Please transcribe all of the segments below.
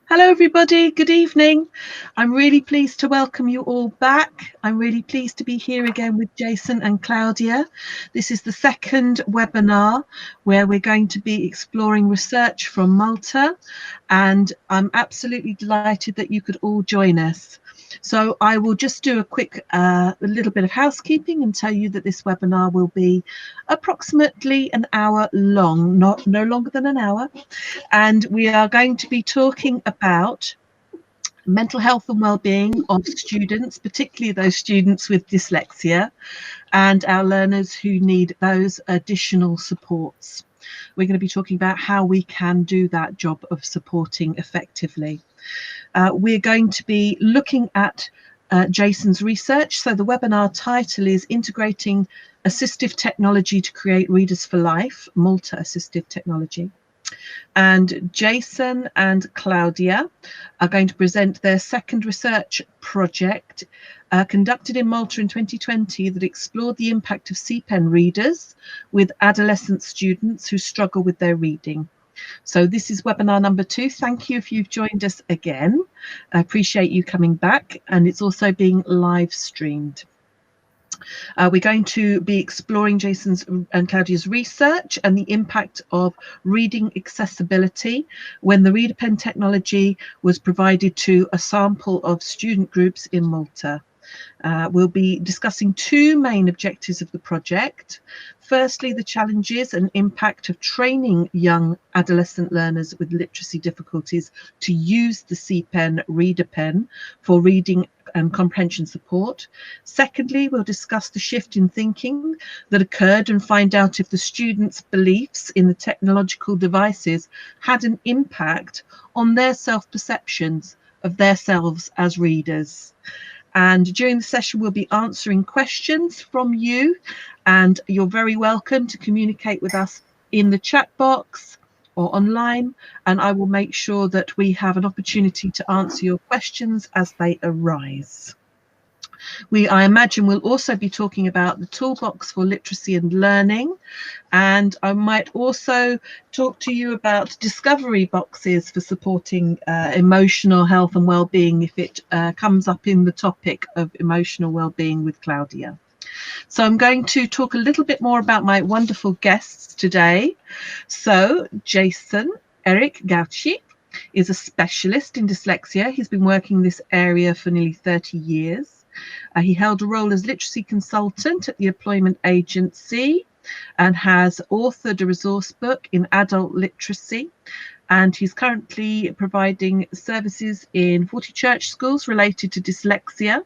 Hello everybody, good evening. I'm really pleased to welcome you all back. I'm really pleased to be here again with Jason and Claudia. This is the second webinar where we're going to be exploring research from Malta, and I'm absolutely delighted that you could all join us. So I will just do a little bit of housekeeping and tell you that this webinar will be approximately an hour long, no longer than an hour. And we are going to be talking about mental health and well-being of students, particularly those students with dyslexia and our learners who need those additional supports. We're going to be talking about how we can do that job of supporting effectively. We're going to be looking at Jason's research. So the webinar title is Integrating Assistive Technology to Create Readers for Life, Malta Assistive Technology. And Jason and Claudia are going to present their second research project conducted in Malta in 2020 that explored the impact of CPEN readers with adolescent students who struggle with their reading. So this is webinar number 2. Thank you if you've joined us again. I appreciate you coming back, and it's also being live streamed. We're going to be exploring Jason's and Claudia's research and the impact of reading accessibility when the ReaderPen technology was provided to a sample of student groups in Malta. We'll be discussing 2 main objectives of the project. Firstly, the challenges and impact of training young adolescent learners with literacy difficulties to use the CPEN ReaderPen for reading and comprehension support. Secondly, we'll discuss the shift in thinking that occurred and find out if the students' beliefs in the technological devices had an impact on their self-perceptions of themselves as readers. And during the session, we'll be answering questions from you, and you're very welcome to communicate with us in the chat box or online, and I will make sure that we have an opportunity to answer your questions as they arise. I imagine we'll also be talking about the toolbox for literacy and learning, and I might also talk to you about discovery boxes for supporting emotional health and well-being if it comes up in the topic of emotional well-being with Claudia. So I'm going to talk a little bit more about my wonderful guests today. So Jason Eric Gauci is a specialist in dyslexia. He's been working in this area for nearly 30 years. He held a role as literacy consultant at the Employment Agency and has authored a resource book in adult literacy. And he's currently providing services in 40 church schools related to dyslexia,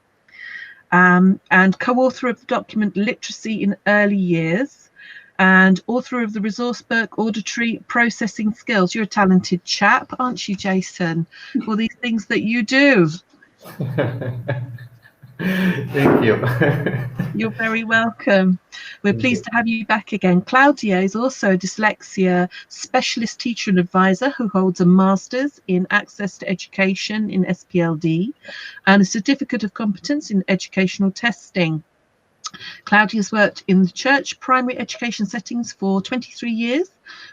and co-author of the document Literacy in Early Years, and author of the resource book Auditory Processing Skills. You're a talented chap, aren't you, Jason, for these things that you do? Thank you. You're very welcome. We're pleased to have you back again. Claudia is also a dyslexia specialist teacher and advisor who holds a master's in access to education in SPLD and a certificate of competence in educational testing. Claudia's worked in the church primary education settings for 23 years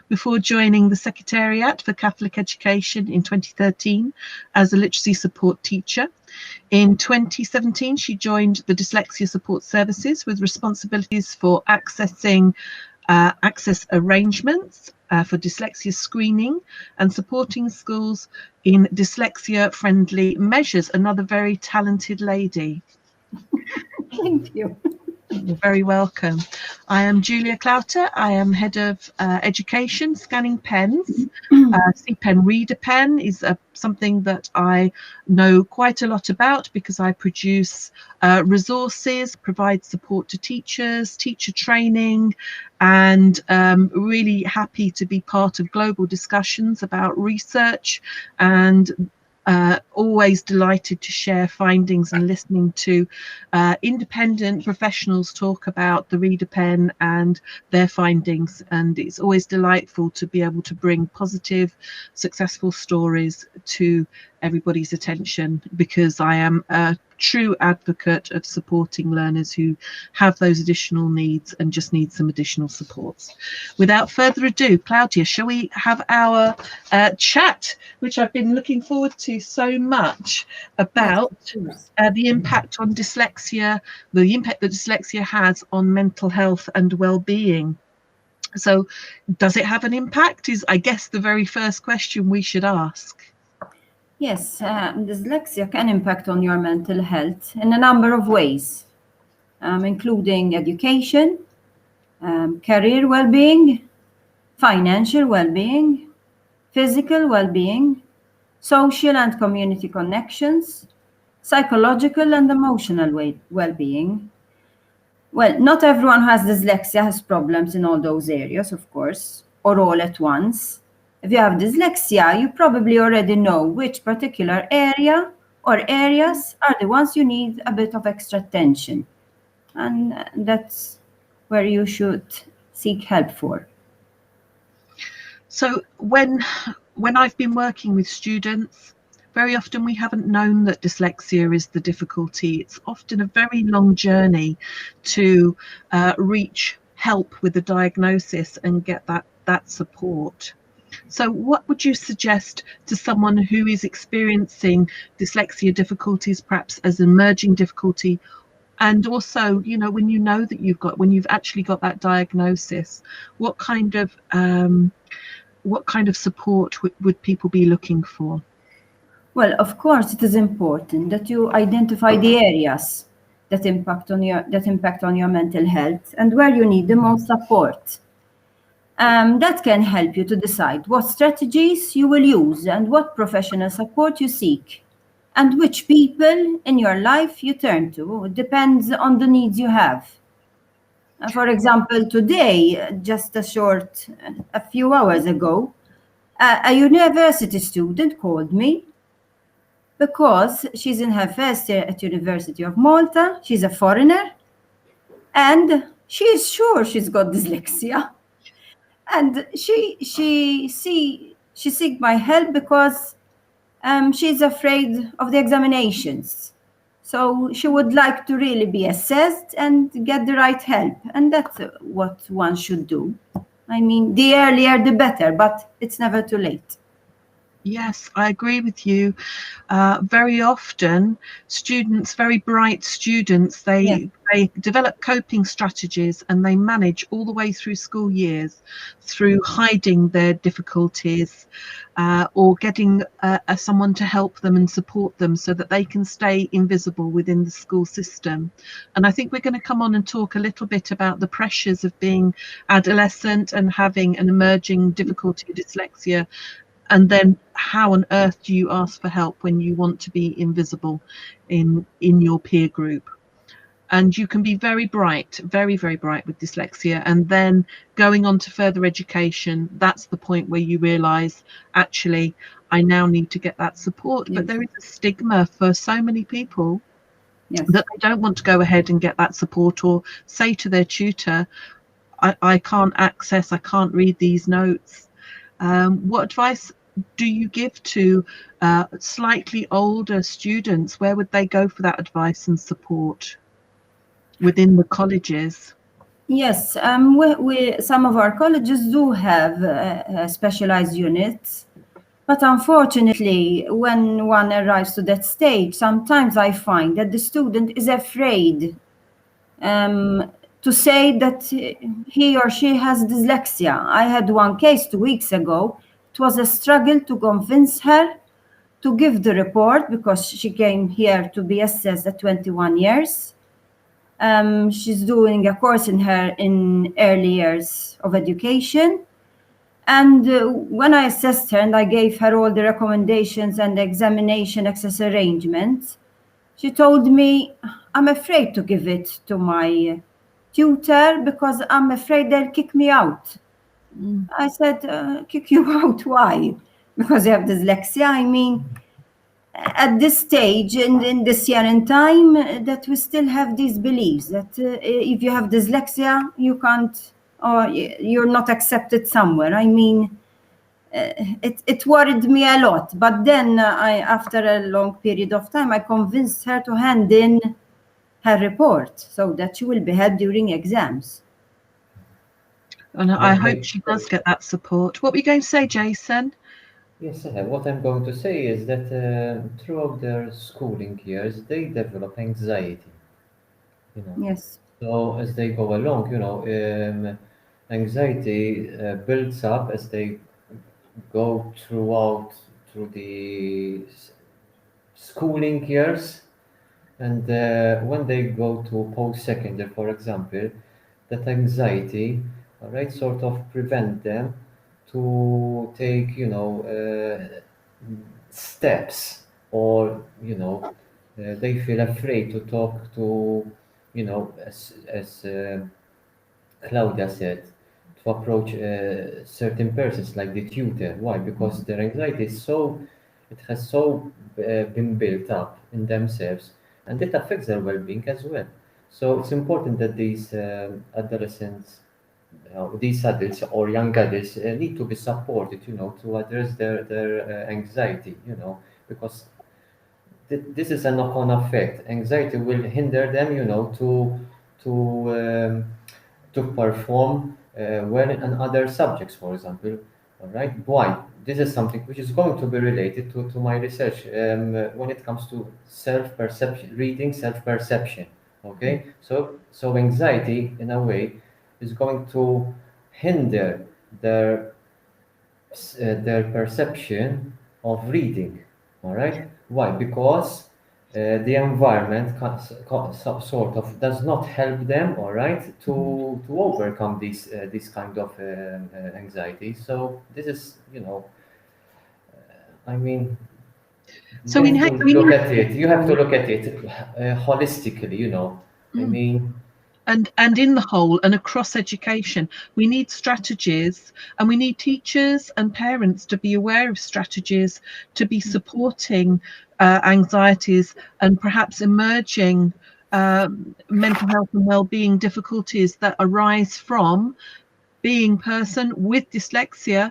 before joining the Secretariat for Catholic Education in 2013 as a literacy support teacher. In 2017, she joined the Dyslexia Support Services with responsibilities for access arrangements for dyslexia screening and supporting schools in dyslexia-friendly measures. Another very talented lady. Thank you. You're very welcome. I am Julia Clouter. I am head of education, scanning pens. CPEN ReaderPen is something that I know quite a lot about because I produce resources, provide support to teachers, teacher training, and really happy to be part of global discussions about research, and always delighted to share findings and listening to independent professionals talk about the ReaderPen and their findings. And it's always delightful to be able to bring positive, successful stories to everybody's attention, because I am a true advocate of supporting learners who have those additional needs and just need some additional supports. Without further ado, Claudia, shall we have our chat, which I've been looking forward to so much, about the impact on dyslexia, the impact that dyslexia has on mental health and well-being. So does it have an impact, is I guess the very first question we should ask. Yes, dyslexia can impact on your mental health in a number of ways, including education, career well-being, financial well-being, physical well-being, social and community connections, psychological and emotional well-being. Well, not everyone who has dyslexia has problems in all those areas, of course, or all at once. If you have dyslexia, you probably already know which particular area or areas are the ones you need a bit of extra attention. And that's where you should seek help for. So when I've been working with students, very often we haven't known that dyslexia is the difficulty. It's often a very long journey to reach help with the diagnosis and get that support. So what would you suggest to someone who is experiencing dyslexia difficulties, perhaps as an emerging difficulty, and also, you know, when you know that when you've actually got that diagnosis, what kind of support would people be looking for? Well, of course, it is important that you identify the areas that impact on your mental health and where you need the most support. That can help you to decide what strategies you will use and what professional support you seek, and which people in your life you turn to. It depends on the needs you have. For example, today, just a few hours ago, a university student called me because she's in her first year at University of Malta. She's a foreigner, and she is sure she's got dyslexia. And she seek my help because she's afraid of the examinations. So she would like to really be assessed and get the right help. And that's what one should do. I mean, the earlier the better, but it's never too late. Yes, I agree with you. Very often, students, very bright students, they develop coping strategies and they manage all the way through school years through hiding their difficulties or getting someone to help them and support them so that they can stay invisible within the school system. And I think we're going to come on and talk a little bit about the pressures of being adolescent and having an emerging difficulty, dyslexia. And then how on earth do you ask for help when you want to be invisible in your peer group? And you can be very bright, very, very bright with dyslexia. And then going on to further education, that's the point where you realise, actually, I now need to get that support. But there is a stigma for so many people that they don't want to go ahead and get that support, or say to their tutor, I can't read these notes. What advice do you give to slightly older students? Where would they go for that advice and support within the colleges? Yes, some of our colleges do have specialized units, but unfortunately, when one arrives to that stage, sometimes I find that the student is afraid to say that he or she has dyslexia. I had one case 2 weeks ago. It was a struggle to convince her to give the report because she came here to be assessed at 21 years. She's doing a course in early years of education. And when I assessed her and I gave her all the recommendations and the examination access arrangements, she told me, I'm afraid to give it to my tutor because I'm afraid they'll kick me out. I said, kick you out? Why? Because you have dyslexia? I mean, at this stage in this year and time, that we still have these beliefs that if you have dyslexia, you can't, or you're not accepted somewhere. I mean, it worried me a lot. But then after a long period of time, I convinced her to hand in her report so that she will be helped during exams. And I hope she does get that support. What were you going to say, Jason? Yes, what I'm going to say is that throughout their schooling years, they develop anxiety. Yes. So as they go along, anxiety builds up as they go through the schooling years, and when they go to post-secondary, for example, that anxiety, all right, sort of prevent them to take, steps, or they feel afraid to talk to, as Claudia said, to approach certain persons like the tutor. Why? Because their anxiety is it has been built up in themselves, and it affects their well-being as well. So it's important that these adolescents, these adults or young adults need to be supported, to address their anxiety, because this is a knock-on effect. Anxiety will hinder them, to um, to perform well in other subjects, for example. All right. Why? This is something which is going to be related to my research when it comes to self-perception, reading self-perception. Okay. So anxiety, in a way, is going to hinder their perception of reading. All right. Why? Because the environment sort of does not help them. All right, to overcome this kind of anxiety. So this is, I mean, So you have to look at it. You have to look at it holistically. I mean. And in the whole and across education, we need strategies, and we need teachers and parents to be aware of strategies to be supporting anxieties and perhaps emerging mental health and well-being difficulties that arise from being a person with dyslexia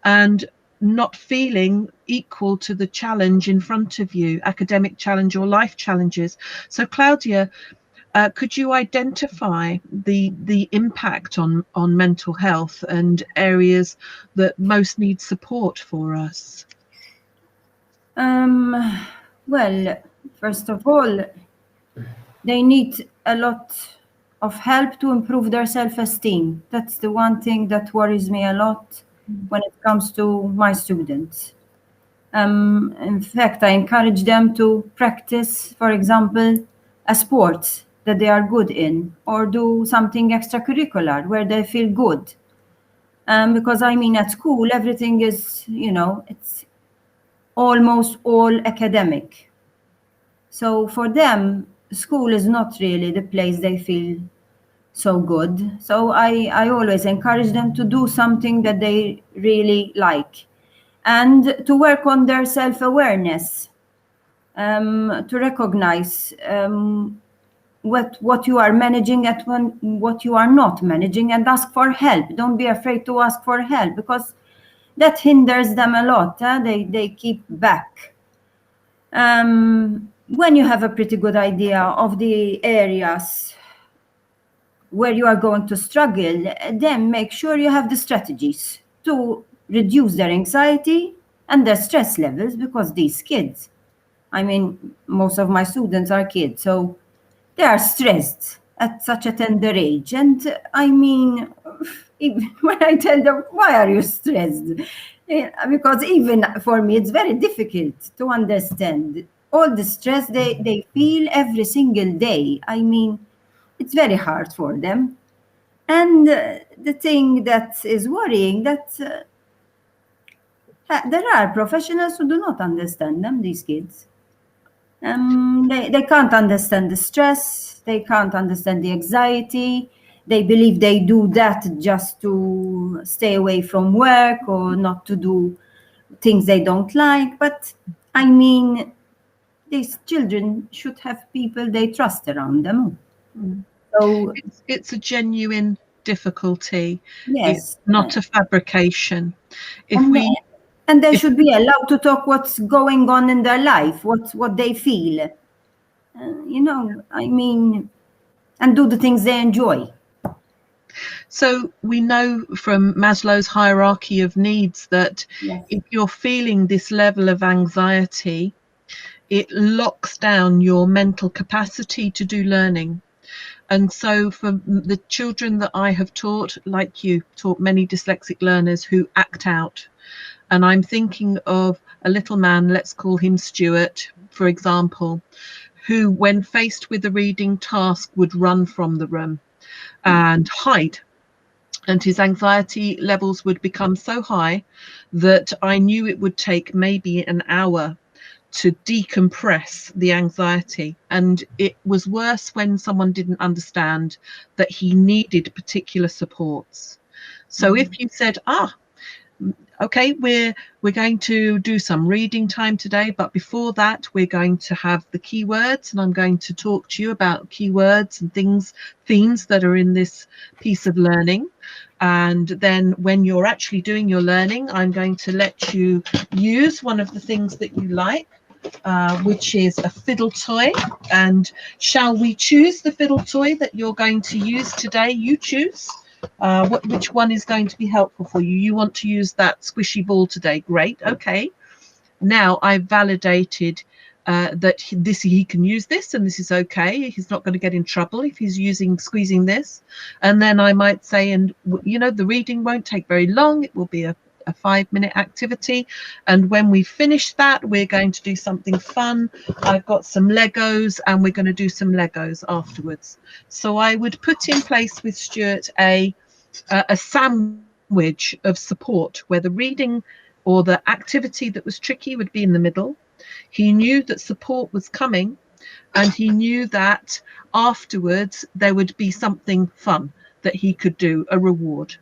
and not feeling equal to the challenge in front of you, academic challenge or life challenges. So Claudia, could you identify the impact on mental health and areas that most need support for us? Well, first of all, they need a lot of help to improve their self-esteem. That's the one thing that worries me a lot when it comes to my students. In fact, I encourage them to practice, for example, a sport that they are good in, or do something extracurricular where they feel good. Because at school, everything is, it's almost all academic. So for them, school is not really the place they feel so good. So I always encourage them to do something that they really like, and to work on their self-awareness, to recognize what you are managing and what you are not managing, and ask for help. Don't be afraid to ask for help, because that hinders them a lot. They keep back. When you have a pretty good idea of the areas where you are going to struggle, then make sure you have the strategies to reduce their anxiety and their stress levels, because these kids, most of my students are kids, so they are stressed at such a tender age. And when I tell them, why are you stressed? Because even for me, it's very difficult to understand all the stress they feel every single day. It's very hard for them. And the thing that is worrying, that there are professionals who do not understand them, these kids. They can't understand the stress, they can't understand the anxiety. They believe they do that just to stay away from work or not to do things they don't like. But these children should have people they trust around them. So it's a genuine difficulty. Yes. It's not a fabrication. And they should be allowed to talk what's going on in their life, what they feel. I mean, and do the things they enjoy. So we know from Maslow's hierarchy of needs that if you're feeling this level of anxiety, it locks down your mental capacity to do learning. And so for the children that I have taught, like you, taught many dyslexic learners who act out. And I'm thinking of a little man, let's call him Stuart, for example, who, when faced with a reading task, would run from the room and hide. And his anxiety levels would become so high that I knew it would take maybe an hour to decompress the anxiety. And it was worse when someone didn't understand that he needed particular supports. So if you said, okay, we're going to do some reading time today, but before that we're going to have the keywords, and I'm going to talk to you about keywords and themes that are in this piece of learning. And then when you're actually doing your learning, I'm going to let you use one of the things that you like, which is a fiddle toy. And shall we choose the fiddle toy that you're going to use today? You choose. Which one is going to be helpful for you? You want to use that squishy ball today. Great. Okay. Now I've validated that he can use this, and this is okay. He's not going to get in trouble if he's squeezing this. And then I might say, and the reading won't take very long. It will be a 5-minute activity, and when we finish that, we're going to do something fun. I've got some Legos, and we're going to do some Legos afterwards. So I would put in place with Stuart a sandwich of support, where the reading or the activity that was tricky would be in the middle. He knew that support was coming, and he knew that afterwards there would be something fun that he could do, a reward.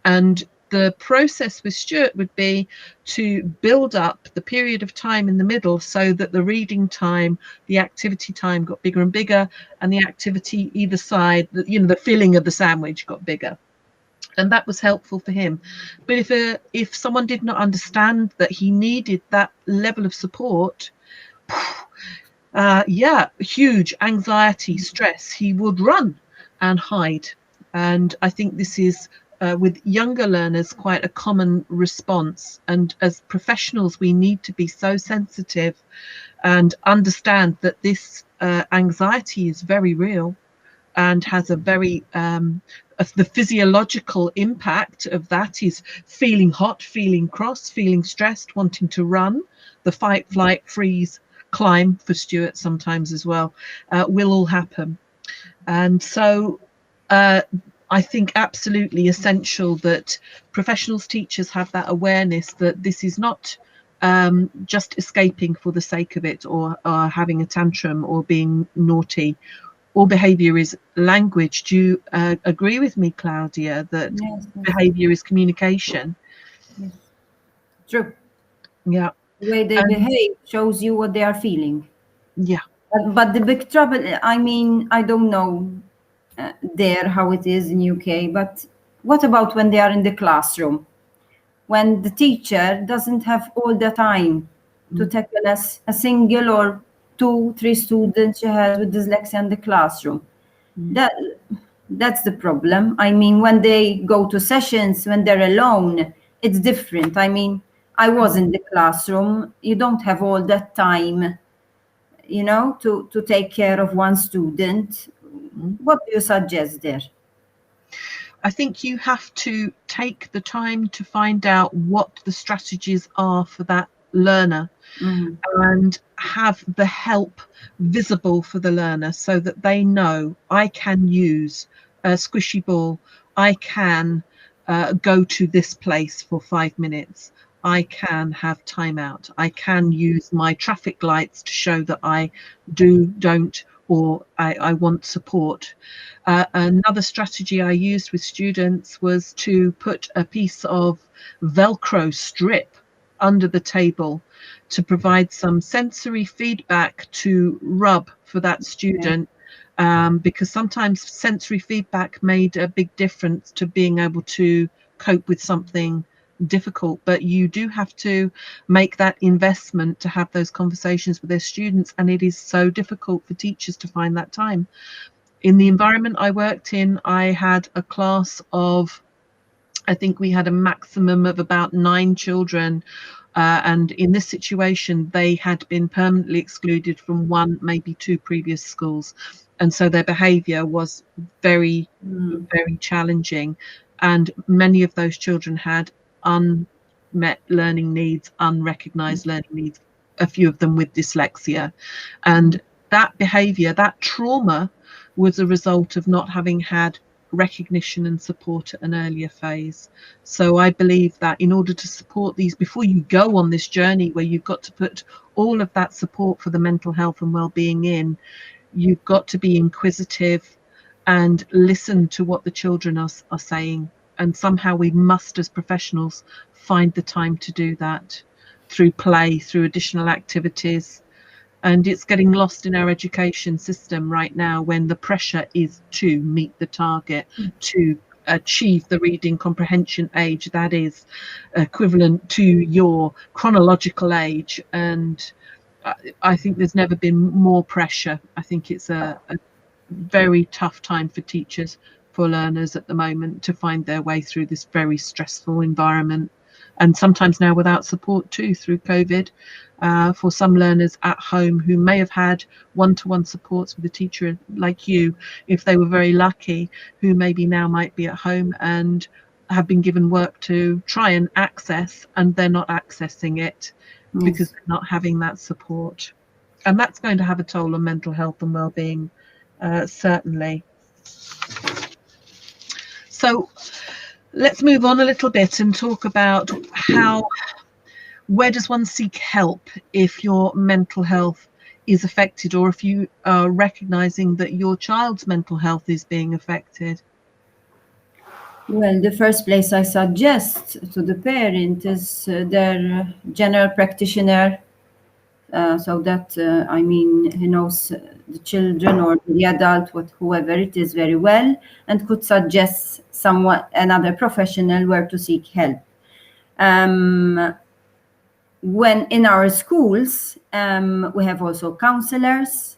And the process with Stuart would be to build up the period of time in the middle so that the reading time, the activity time got bigger and bigger, and the activity either side, the filling of the sandwich got bigger. And that was helpful for him. But if someone did not understand that he needed that level of support, huge anxiety, stress, he would run and hide. And I think this is with younger learners quite a common response. And as professionals, we need to be so sensitive and understand that this anxiety is very real and has a very the physiological impact of that is feeling hot, feeling cross, feeling stressed, wanting to run. The fight, flight, freeze, climb for Stuart sometimes as well will all happen. And so I think absolutely essential that professionals, teachers have that awareness that this is not just escaping for the sake of it, or having a tantrum or being naughty. All behaviour is language. Do you agree with me, Claudia, that Yes. behaviour is communication? Yes. True. Yeah. The way they behave shows you what they are feeling. Yeah. But the big trouble, I mean, I don't know there how it is in UK, but what about when they are in the classroom? When the teacher doesn't have all the time to tackle a single or 2-3 students she has with dyslexia in the classroom. That's the problem. I mean, when they go to sessions, when they're alone, it's different. I mean, I was in the classroom. You don't have all that time, to take care of one student. What do you suggest there? I think you have to take the time to find out what the strategies are for that learner, and have the help visible for the learner so that they know, I can use a squishy ball, I can go to this place for 5 minutes, I can have timeout, I can use my traffic lights to show that I don't, or I want support. Another strategy I used with students was to put a piece of Velcro strip under the table to provide some sensory feedback to rub for that student, because sometimes sensory feedback made a big difference to being able to cope with something difficult. But you do have to make that investment to have those conversations with their students, and it is so difficult for teachers to find that time. In the environment I worked in, I had a class of, I think we had a maximum of about 9 children, and in this situation they had been permanently excluded from 1, maybe 2 previous schools, and so their behaviour was very very challenging, and many of those children had unmet learning needs, unrecognised learning needs, a few of them with dyslexia, and that behaviour, that trauma, was a result of not having had recognition and support at an earlier phase. So I believe that in order to support these, before you go on this journey where you've got to put all of that support for the mental health and well-being in, you've got to be inquisitive and listen to what the children are saying, and somehow we must, as professionals, find the time to do that through play, through additional activities. And it's getting lost in our education system right now, when the pressure is to meet the target, to achieve the reading comprehension age that is equivalent to your chronological age. And I think there's never been more pressure. I think it's a very tough time for teachers, for learners at the moment, to find their way through this very stressful environment, and sometimes now without support too, through COVID. For some learners at home who may have had one-to-one supports with a teacher like you, if they were very lucky, who maybe now might be at home and have been given work to try and access, and they're not accessing it because they're not having that support. And that's going to have a toll on mental health and well-being, certainly. So let's move on a little bit and talk about where does one seek help if your mental health is affected, or if you are recognizing that your child's mental health is being affected? Well, the first place I suggest to the parent is their general practitioner, so that I mean, he knows the children or the adult, whoever it is, very well, and could suggest another professional where to seek help. When in our schools, we have also counselors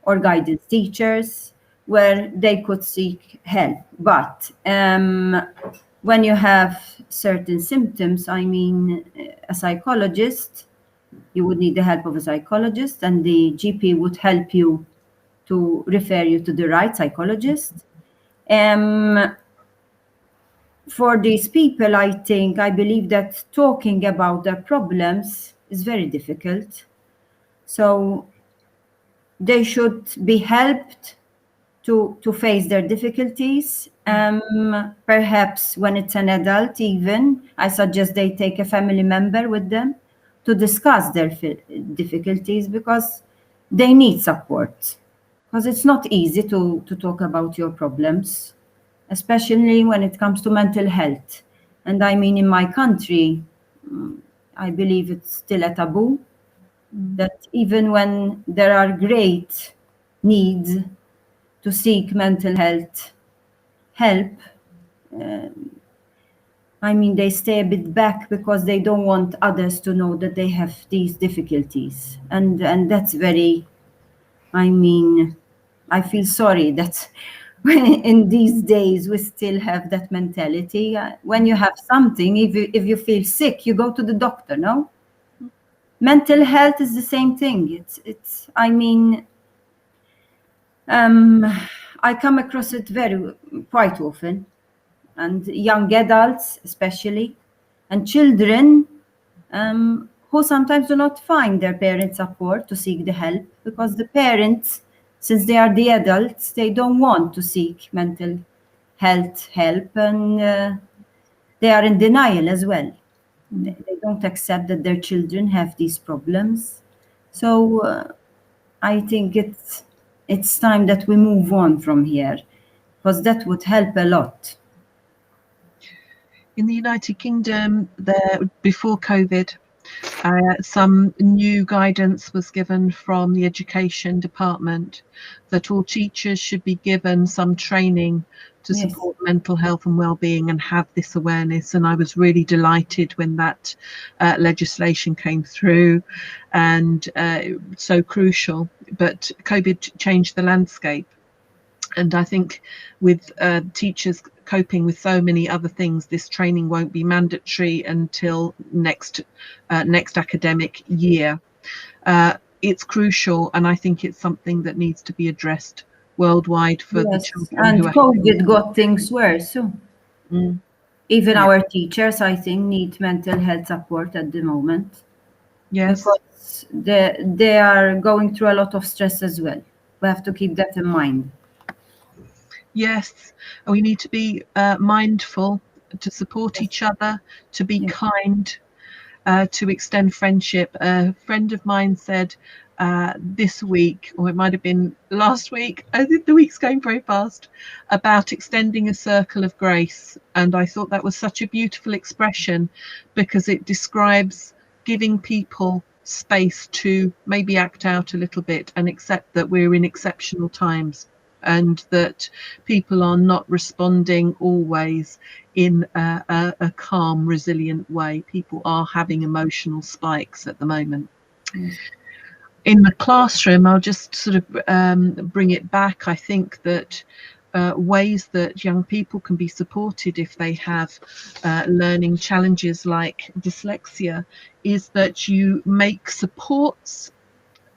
or guidance teachers where they could seek help. But when you have certain symptoms, I mean, a psychologist, you would need the help of a psychologist, and the GP would help you to refer you to the right psychologist. For these people, I believe that talking about their problems is very difficult. So they should be helped to face their difficulties. Perhaps when it's an adult, even, I suggest they take a family member with them to discuss their difficulties, because they need support. Because it's not easy to talk about your problems, especially when it comes to mental health. And I mean, in my country, I believe it's still a taboo, that even when there are great needs to seek mental health help, I mean, they stay a bit back because they don't want others to know that they have these difficulties. And that's very, I mean, I feel sorry that in these days we still have that mentality. When you have something, if you feel sick, you go to the doctor, no? Mental health is the same thing. It's I mean, I come across it quite often, and young adults especially, and children who sometimes do not find their parents' support to seek the help, because the parents, since they are the adults, they don't want to seek mental health help, and they are in denial as well. They don't accept that their children have these problems. So I think it's time that we move on from here, because that would help a lot. In the United Kingdom, before COVID, some new guidance was given from the education department that all teachers should be given some training to support mental health and well-being and have this awareness. And I was really delighted when that legislation came through, and so crucial. But COVID changed the landscape. And I think with teachers coping with so many other things, this training won't be mandatory until next academic year. It's crucial, and I think it's something that needs to be addressed worldwide for the children. And COVID got things worse. So even our teachers, I think, need mental health support at the moment. Yes. Because they are going through a lot of stress as well. We have to keep that in mind. Yes, and we need to be mindful, to support each other, to be kind, to extend friendship. A friend of mine said this week, or it might have been last week, I think the week's going very fast, about extending a circle of grace. And I thought that was such a beautiful expression, because it describes giving people space to maybe act out a little bit and accept that we're in exceptional times, and that people are not responding always in a calm, resilient way. People are having emotional spikes at the moment. In the classroom, I'll just sort of bring it back. I think that ways that young people can be supported if they have learning challenges like dyslexia is that you make supports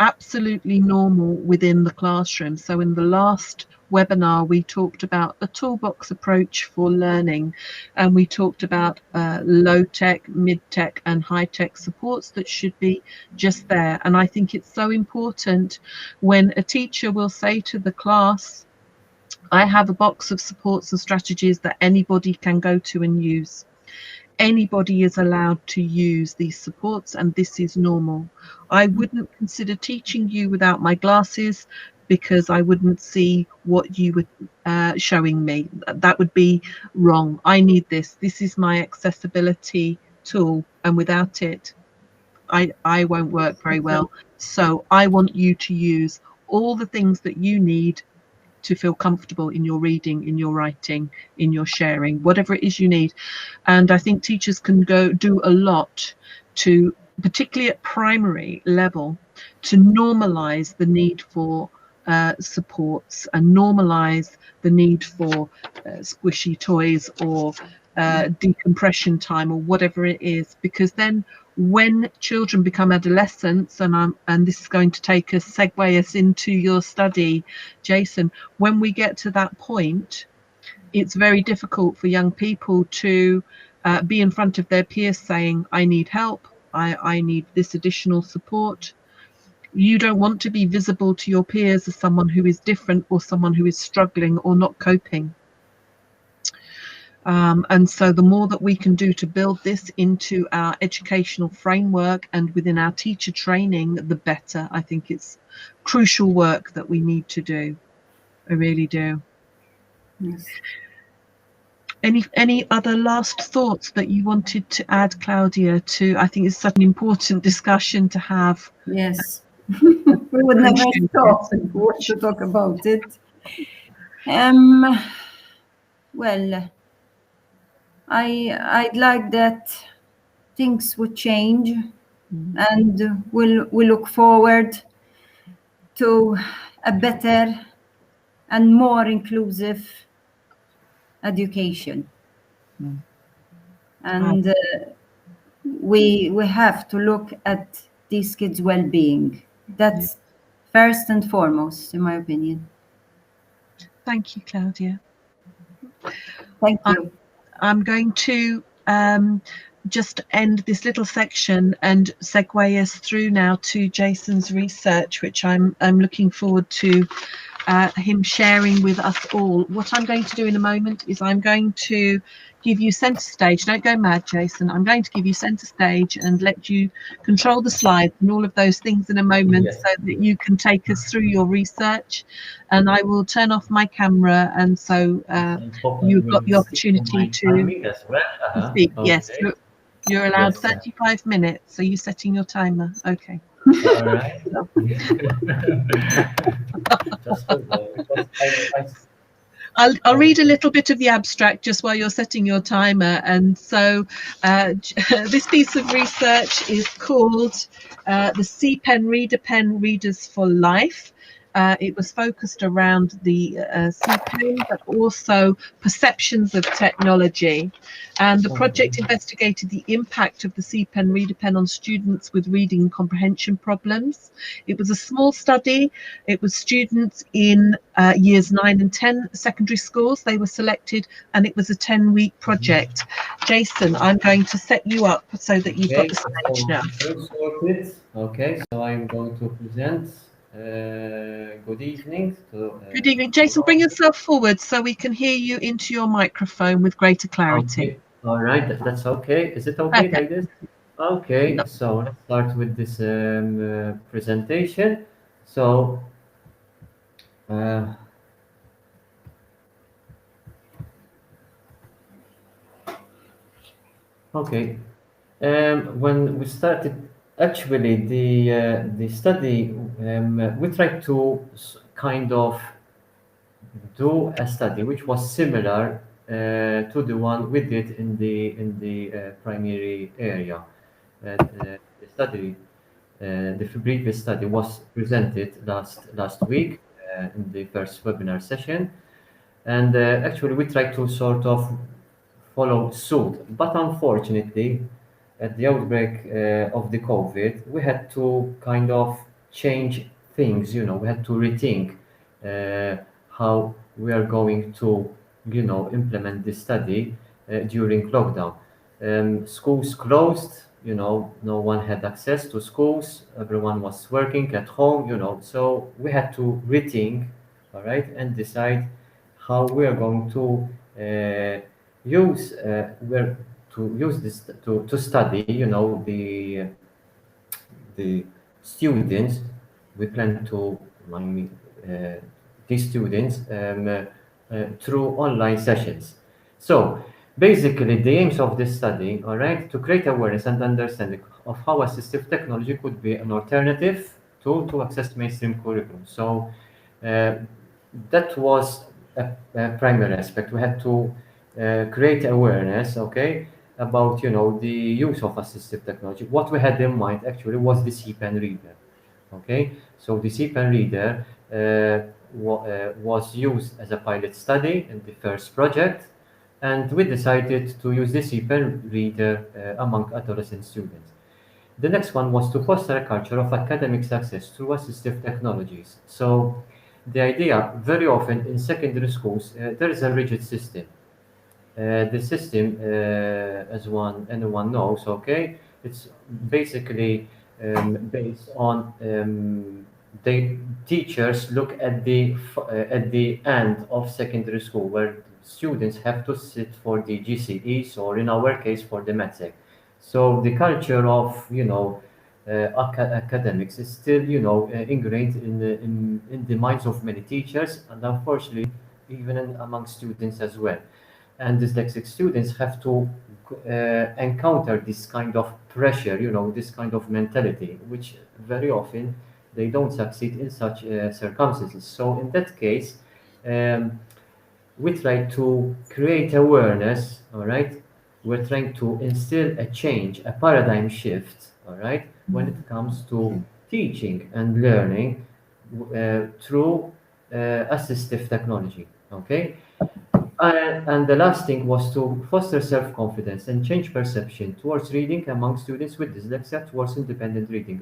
absolutely normal within the classroom. So in the last webinar, we talked about a toolbox approach for learning, and we talked about low-tech, mid-tech and high-tech supports that should be just there. And I think it's so important when a teacher will say to the class, I have a box of supports and strategies that anybody can go to and use. Anybody is allowed to use these supports, and this is normal. I wouldn't consider teaching you without my glasses, because I wouldn't see what you were showing me. That would be wrong. I need this. This is my accessibility tool, and without it, I won't work very well. So I want you to use all the things that you need to feel comfortable in your reading, in your writing, in your sharing, whatever it is you need. And I think teachers can do a lot to, particularly at primary level, to normalize the need for supports and normalize the need for squishy toys or decompression time or whatever it is, because then when children become adolescents, and this is going to segue us into your study, Jason, when we get to that point, it's very difficult for young people to be in front of their peers saying, I need help, I need this additional support. You don't want to be visible to your peers as someone who is different or someone who is struggling or not coping. And so the more that we can do to build this into our educational framework and within our teacher training, the better. I think it's crucial work that we need to do. I really do. Yes. Any other last thoughts that you wanted to add, Claudia, to, I think it's such an important discussion to have. Yes. We would never stop to talk about it. Well, I'd like that things would change, and we look forward to a better and more inclusive education. And we have to look at these kids' well-being. That's first and foremost, in my opinion. Thank you, Claudia. Thank you. I'm going to just end this little section and segue us through now to Jason's research, which I'm looking forward to him sharing with us all. What I'm going to do in a moment is I'm going to give you center stage. Don't go mad, Jason. I'm going to give you center stage and let you control the slides and all of those things in a moment, so that you can take us through your research. And I will turn off my camera, and so you've got the opportunity to speak. Okay. Yes, You're allowed Yes. 35 minutes. Are you setting your timer? Okay. All right. Just hold on, because I'll read a little bit of the abstract just while you're setting your timer. And so this piece of research is called the CPEN ReaderPen Readers for Life. It was focused around the CPEN, but also perceptions of technology. And the project investigated the impact of the CPEN ReaderPen on students with reading and comprehension problems. It was a small study. It was students in years 9 and 10 secondary schools. They were selected, and it was a 10-week project. Jason, I'm going to set you up so that you've got the stage now. sorted. Okay, so I'm going to present. Good evening. Good evening. Jason, bring yourself forward so we can hear you into your microphone with greater clarity. Okay. All right, that's okay. Is it okay like this? Okay, so let's start with this presentation. So, okay, when we started, actually, the study, we tried to kind of do a study which was similar to the one we did in the primary area. The study, the previous study was presented last week in the first webinar session, and actually we tried to sort of follow suit. But unfortunately, at the outbreak of the COVID, we had to kind of change things. We had to rethink how we are going to, implement this study during lockdown. Schools closed. No one had access to schools. Everyone was working at home. So we had to rethink, all right, and decide how we are going to where to use this to study, the students. We plan to, I mean, these students through online sessions. So basically, the aims of this study, all right, to create awareness and understanding of how assistive technology could be an alternative to access mainstream curriculum. So uh, that was a primary aspect. We had to create awareness, okay, about the use of assistive technology. What we had in mind actually was the CPEN reader. Okay, so the CPEN reader was used as a pilot study in the first project, and we decided to use the CPEN reader among adolescent students. The next one was to foster a culture of academic success through assistive technologies. So the idea, very often in secondary schools, there is a rigid system. The system, as anyone knows, okay, it's basically based on the teachers look at the end of secondary school, where students have to sit for the GCEs, or in our case for the MATSEC. So the culture of academics is still ingrained in the minds of many teachers, and unfortunately even among students as well. And dyslexic students have to encounter this kind of pressure, this kind of mentality, which very often they don't succeed in such circumstances. So in that case, um, we try to create awareness, all right? We're trying to instill a change, a paradigm shift, all right, when it comes to teaching and learning through assistive technology, okay? And the last thing was to foster self-confidence and change perception towards reading among students with dyslexia towards independent reading.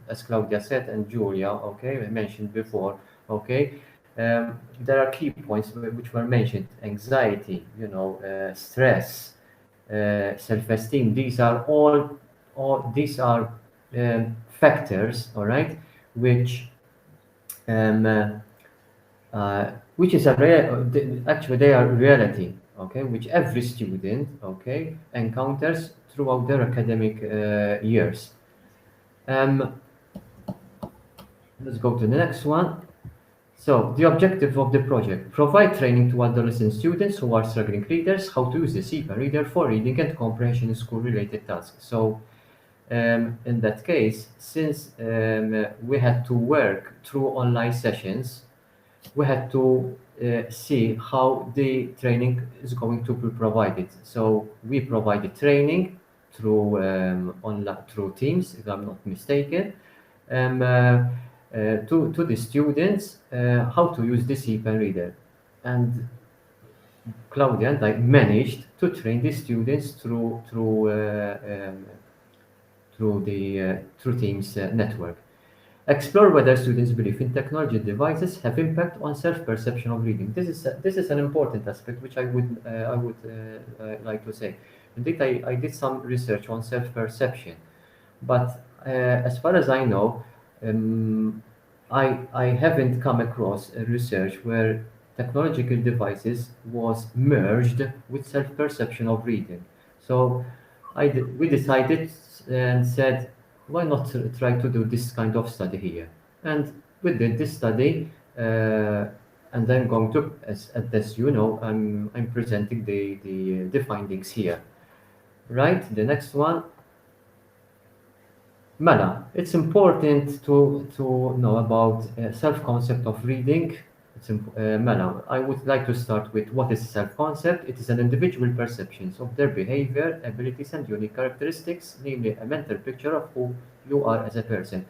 As Claudia said and Julia, okay, I mentioned before, okay, there are key points which were mentioned: anxiety, stress, self-esteem. These are all these are factors, all right, which um, uh, which is actually they are reality, okay, which every student, okay, encounters throughout their academic years. Um, let's go to the next one. So the objective of the project, provide training to adolescent students who are struggling readers how to use the CPAN reader for reading and comprehension in school-related tasks. So in that case, since we had to work through online sessions, we had to see how the training is going to be provided. So we provided training through online through Teams, if I'm not mistaken, um, uh, to the students how to use the CPAN reader. And Claudia and I managed to train the students through Teams network. Explore whether students' belief in technology devices have impact on self-perception of reading. This is an important aspect which I would like to say. Indeed, I did some research on self-perception, but as far as I know, um, I haven't come across a research where technological devices was merged with self-perception of reading. So we decided and said, why not try to do this kind of study here? And we did this study, and I'm going to, as you know, I'm presenting the findings here. Right, the next one. Mela, it's important to know about self-concept of reading. Mela, I would like to start with what is self-concept. It is an individual perceptions of their behavior, abilities, and unique characteristics, namely a mental picture of who you are as a person.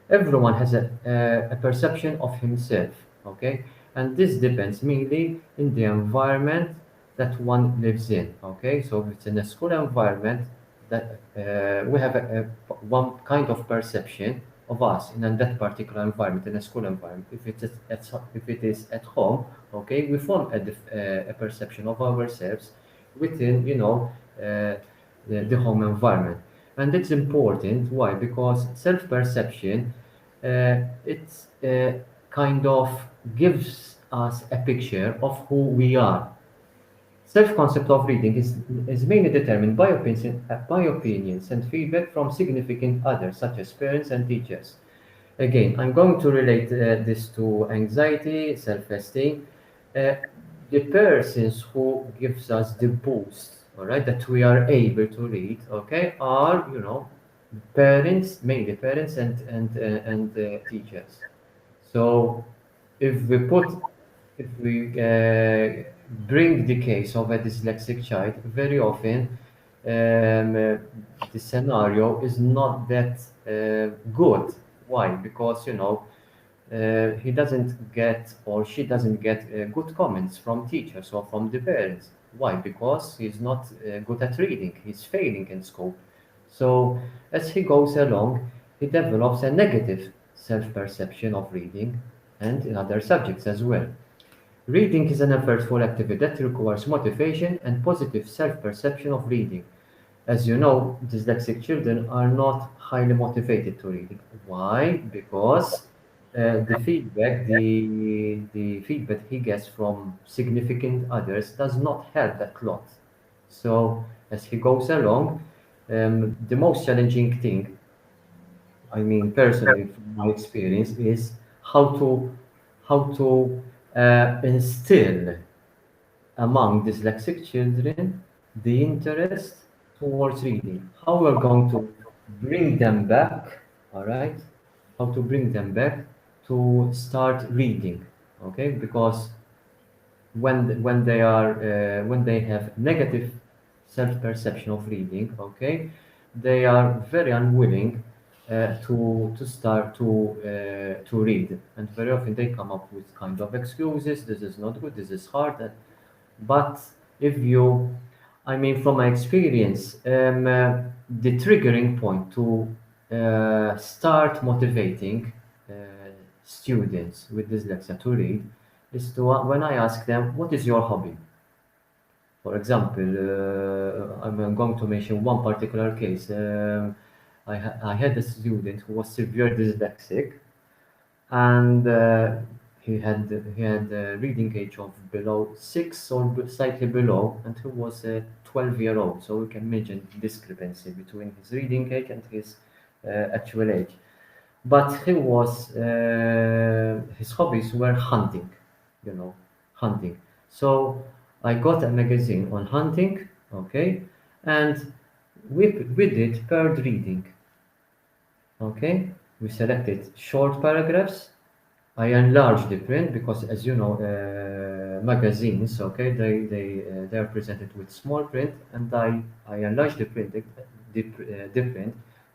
Everyone has a perception of himself, okay? And this depends mainly in the environment that one lives in, okay? So if it's in a school environment, that we have one kind of perception of us in that particular environment, in a school environment. If it is at home, okay, we form a perception of ourselves within, the home environment. And it's important. Why? Because self-perception, it's kind of gives us a picture of who we are. Self-concept of reading is mainly determined by opinions and feedback from significant others, such as parents and teachers. Again, I'm going to relate this to anxiety, self-esteem. Uh, the persons who gives us the boost, all right, that we are able to read, okay, are parents, mainly parents and teachers. So if we put, if we bring the case of a dyslexic child, very often the scenario is not that good. Why? Because he doesn't get or she doesn't get good comments from teachers or from the parents. Why? Because he's not good at reading. He's failing in school. So as he goes along, he develops a negative self-perception of reading and in other subjects as well. Reading is an effortful activity that requires motivation and positive self-perception of reading. As you know, dyslexic children are not highly motivated to read. Why? Because the feedback he gets from significant others does not help that lot. So as he goes along, the most challenging thing, I mean, personally, from my experience, is how to instill among dyslexic children the interest towards reading. How we're going to bring them back, all right? How to bring them back to start reading, okay? Because when they have negative self-perception of reading, okay, they are very unwilling to start to read, and very often they come up with kind of excuses. This is not good. This is hard. But if you, I mean, from my experience, the triggering point to start motivating uh, students with dyslexia to read is to when I ask them, "What is your hobby?" For example, I'm going to mention one particular case. I had a student who was severe dyslexic, and he had a reading age of below 6 or slightly below, and he was a 12-year-old. So you can imagine the discrepancy between his reading age and his actual age. but he was his hobbies were hunting, you know, hunting. So I got a magazine on hunting, okay, and we did paired reading, okay. We selected short paragraphs. I enlarged the print because, as you know, magazines, okay, they are presented with small print, and I enlarged the print,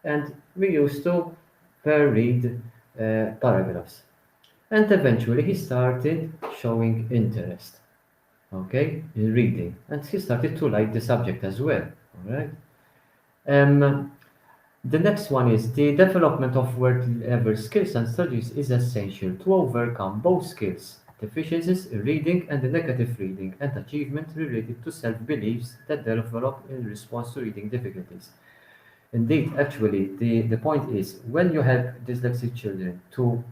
and we used to per read paragraphs, and eventually he started showing interest, okay, in reading, and he started to like the subject as well. All right. Um, the next one is the development of word-level skills and studies is essential to overcome both skills, deficiencies in reading and the negative reading, and achievement related to self-beliefs that develop in response to reading difficulties. Indeed, actually, the point is when you help dyslexic children to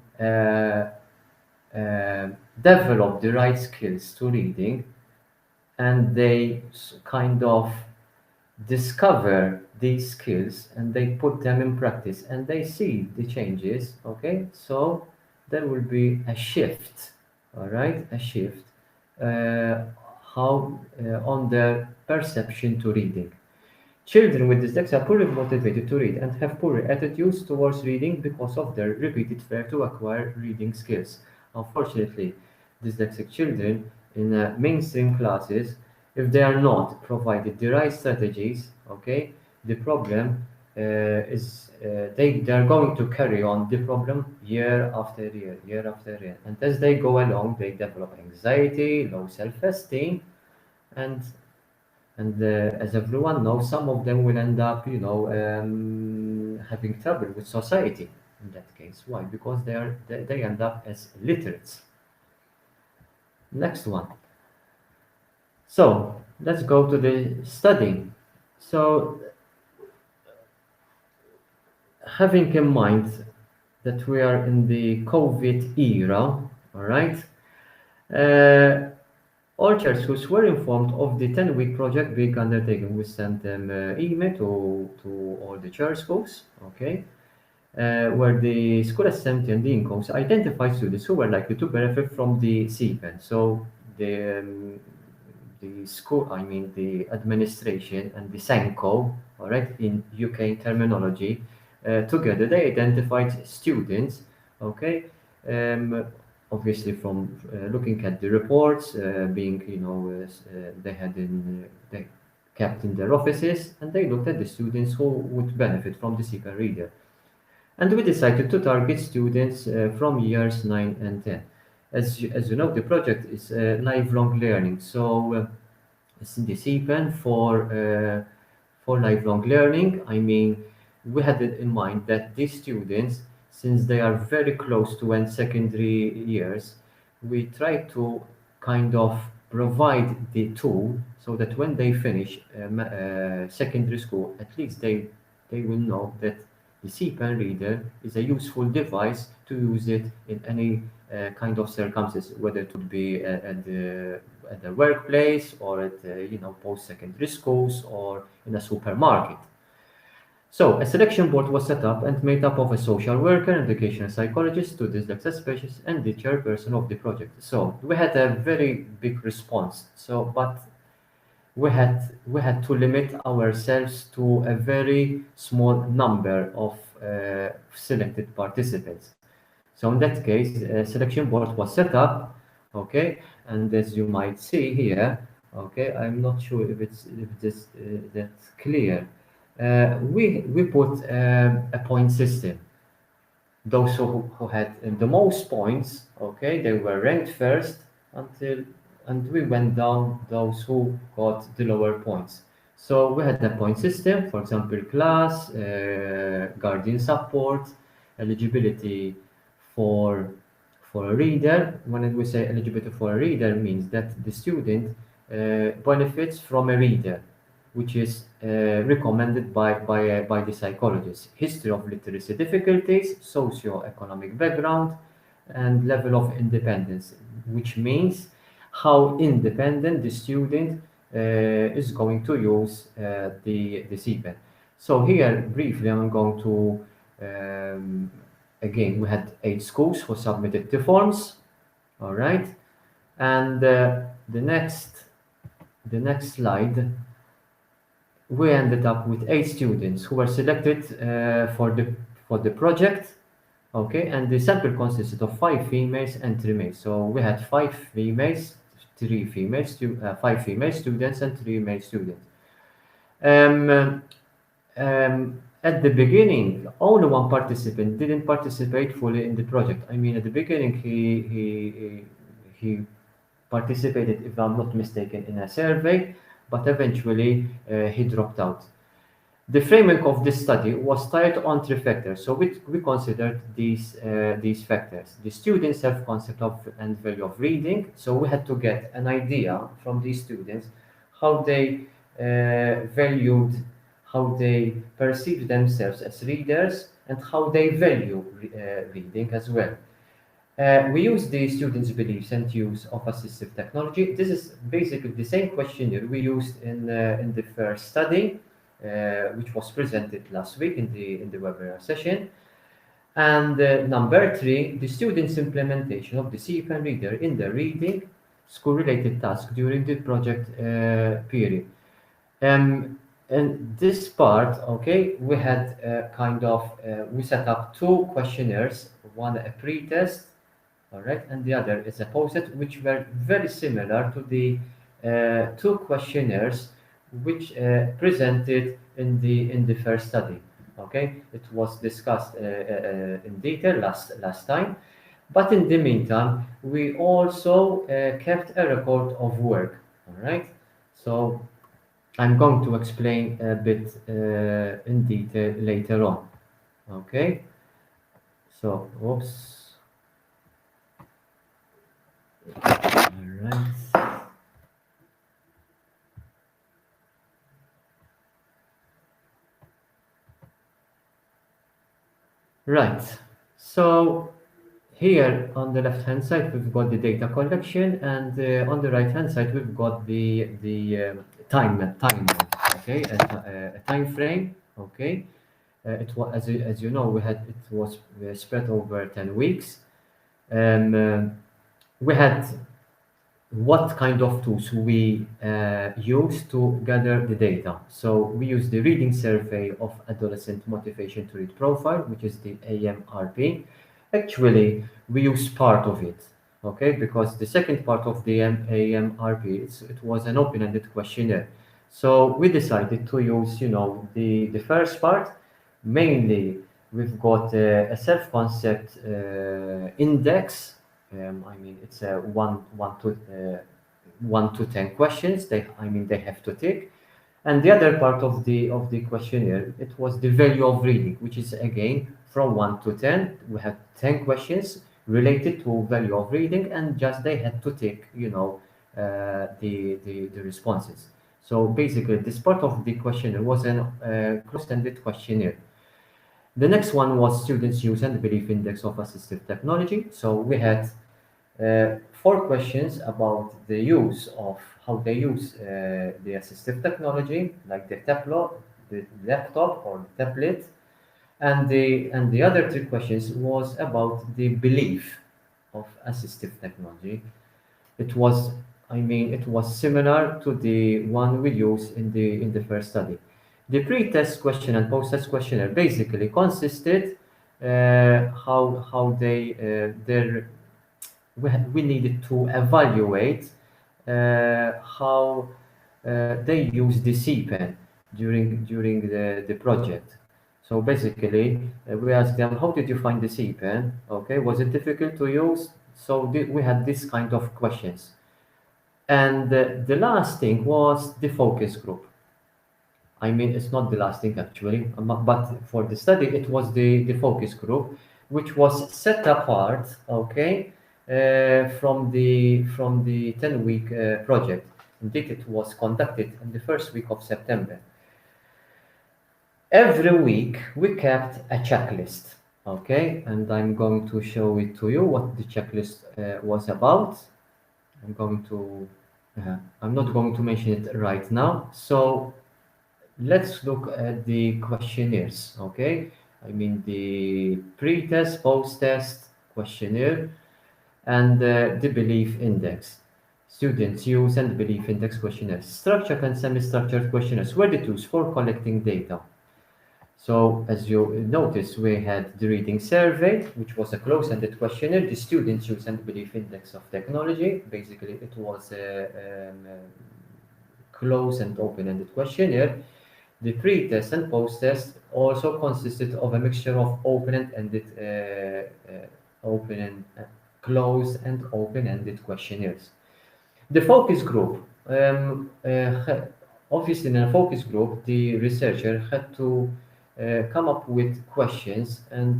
develop the right skills to reading, and they kind of discover these skills and they put them in practice and they see the changes, okay, so there will be a shift, all right, a shift uh, how on their perception to reading. Children with dyslexia are poorly motivated to read and have poor attitudes towards reading because of their repeated failure to acquire reading skills. Unfortunately, dyslexic children in mainstream classes, if they are not provided the right strategies, okay, the problem they are going to carry on the problem year after year, year after year. And as they go along, they develop anxiety, low self-esteem, and as everyone knows, some of them will end up, having trouble with society in that case. Why? Because they end up as illiterates. Next one. So let's go to the studying. So having in mind that we are in the COVID era, all right, uh, all churches were informed of the 10-week project being undertaken. We sent them email to all the church schools, okay, where the school assembly and the incomes identified students who were likely to benefit from the CPEN. So the school, I mean the administration and the SENCO, all right, in UK terminology, together they identified students, okay, um, obviously from looking at the reports, being, they had they kept in their offices, and they looked at the students who would benefit from the CPEN reader. And we decided to target students from years 9 and 10. As you know, the project is lifelong learning. So it's the CPEN for lifelong learning. I mean, we had it in mind that these students, since they are very close to end secondary years, we try to kind of provide the tool so that when they finish secondary school, at least they will know that the CPEN reader is a useful device to use it in any kind of circumstances, whether it would be at the workplace or at post-secondary schools or in a supermarket. So a selection board was set up and made up of a social worker, educational psychologist, two dyslexia specialists, and the chairperson of the project. So we had a very big response. So, but we had to limit ourselves to a very small number of selected participants. So in that case, a selection board was set up, okay, and as you might see here, okay, I'm not sure if that's clear. We put a point system. Those who had the most points, okay, they were ranked first until, and we went down those who got the lower points. So we had a point system, for example, class, guardian support, eligibility for for a reader. When we say eligibility for a reader, means that the student benefits from a reader, which is recommended by the psychologist. History of literacy difficulties, socio-economic background, and level of independence, which means how independent the student is going to use the CPEN. So here, briefly, I'm going to um, again, we had 8 schools who submitted the forms. All right. And the next slide, we ended up with 8 students who were selected for the project. Okay, and the sample consisted of 5 females and 3 males. So we had 5 females, 5 female students and 3 male students. At the beginning, only one participant didn't participate fully in the project. I mean, at the beginning, he participated, if I'm not mistaken, in a survey, but eventually he dropped out. The framing of this study was tied on 3 factors. So we considered these factors: the students' self-concept of and value of reading. So we had to get an idea from these students how they valued, how they perceive themselves as readers, and how they value reading as well. We use the students' beliefs and use of assistive technology. This is basically the same questionnaire we used in the first study, which was presented last week in the webinar session. And number 3, the students' implementation of the CPEN reader in their reading school-related tasks during the project period. And this part, okay, we had we set up 2 questionnaires, one a pre-test, all right, and the other is a post-it, which were very similar to the 2 questionnaires which presented in the first study. Okay, it was discussed in detail last time, but in the meantime, we also kept a record of work. All right, so I'm going to explain a bit in detail later on. Okay, so oops. All right. Right. So here on the left-hand side, we've got the data collection, and on the right-hand side, we've got the time, okay, a time frame, okay. It was, as you know, it was spread over 10 weeks. We had what kind of tools we use to gather the data. So we use the reading survey of adolescent motivation to read profile, which is the AMRP. Actually, we use part of it, okay, because the second part of the AMRP, it was an open-ended questionnaire. So we decided to use, the first part. Mainly, we've got a self-concept index. I mean, it's a 1 to 10 questions. They have to tick. And the other part of the questionnaire, it was the value of reading, which is again from 1 to 10. We had 10 questions related to value of reading, and just they had to tick, the responses. So basically, this part of the questionnaire was a closed-ended questionnaire. The next one was students' use and belief index of assistive technology. So we had 4 questions about the use of how they use the assistive technology, like the tablet, the laptop or the tablet, and the other 3 questions was about the belief of assistive technology. It was, it was similar to the one we used in the first study. The pre-test question and post-test questionnaire basically consisted how they their we needed to evaluate how they use the CPEN during the project. So basically, we asked them, how did you find the CPEN? Okay, was it difficult to use? So we had this kind of questions. And the last thing was the focus group. I mean, it's not the last thing actually, but for the study, it was the focus group, which was set apart, okay, from the 10-week project. Indeed, it was conducted in the first week of September. Every week, we kept a checklist, okay, and I'm going to show it to you what the checklist was about. I'm not going to mention it right now. So let's look at the questionnaires, okay? I mean the pre-test, post-test questionnaire, and the belief index. Students use and belief index questionnaires. Structured and semi-structured questionnaires were the tools for collecting data. So as you notice, we had the reading survey, which was a close-ended questionnaire, the students use and belief index of technology. Basically, it was a close and open-ended questionnaire. The pre-test and post-test also consisted of a mixture of open and ended, open and closed and open-ended questionnaires. The focus group. Obviously, in a focus group, the researcher had to come up with questions and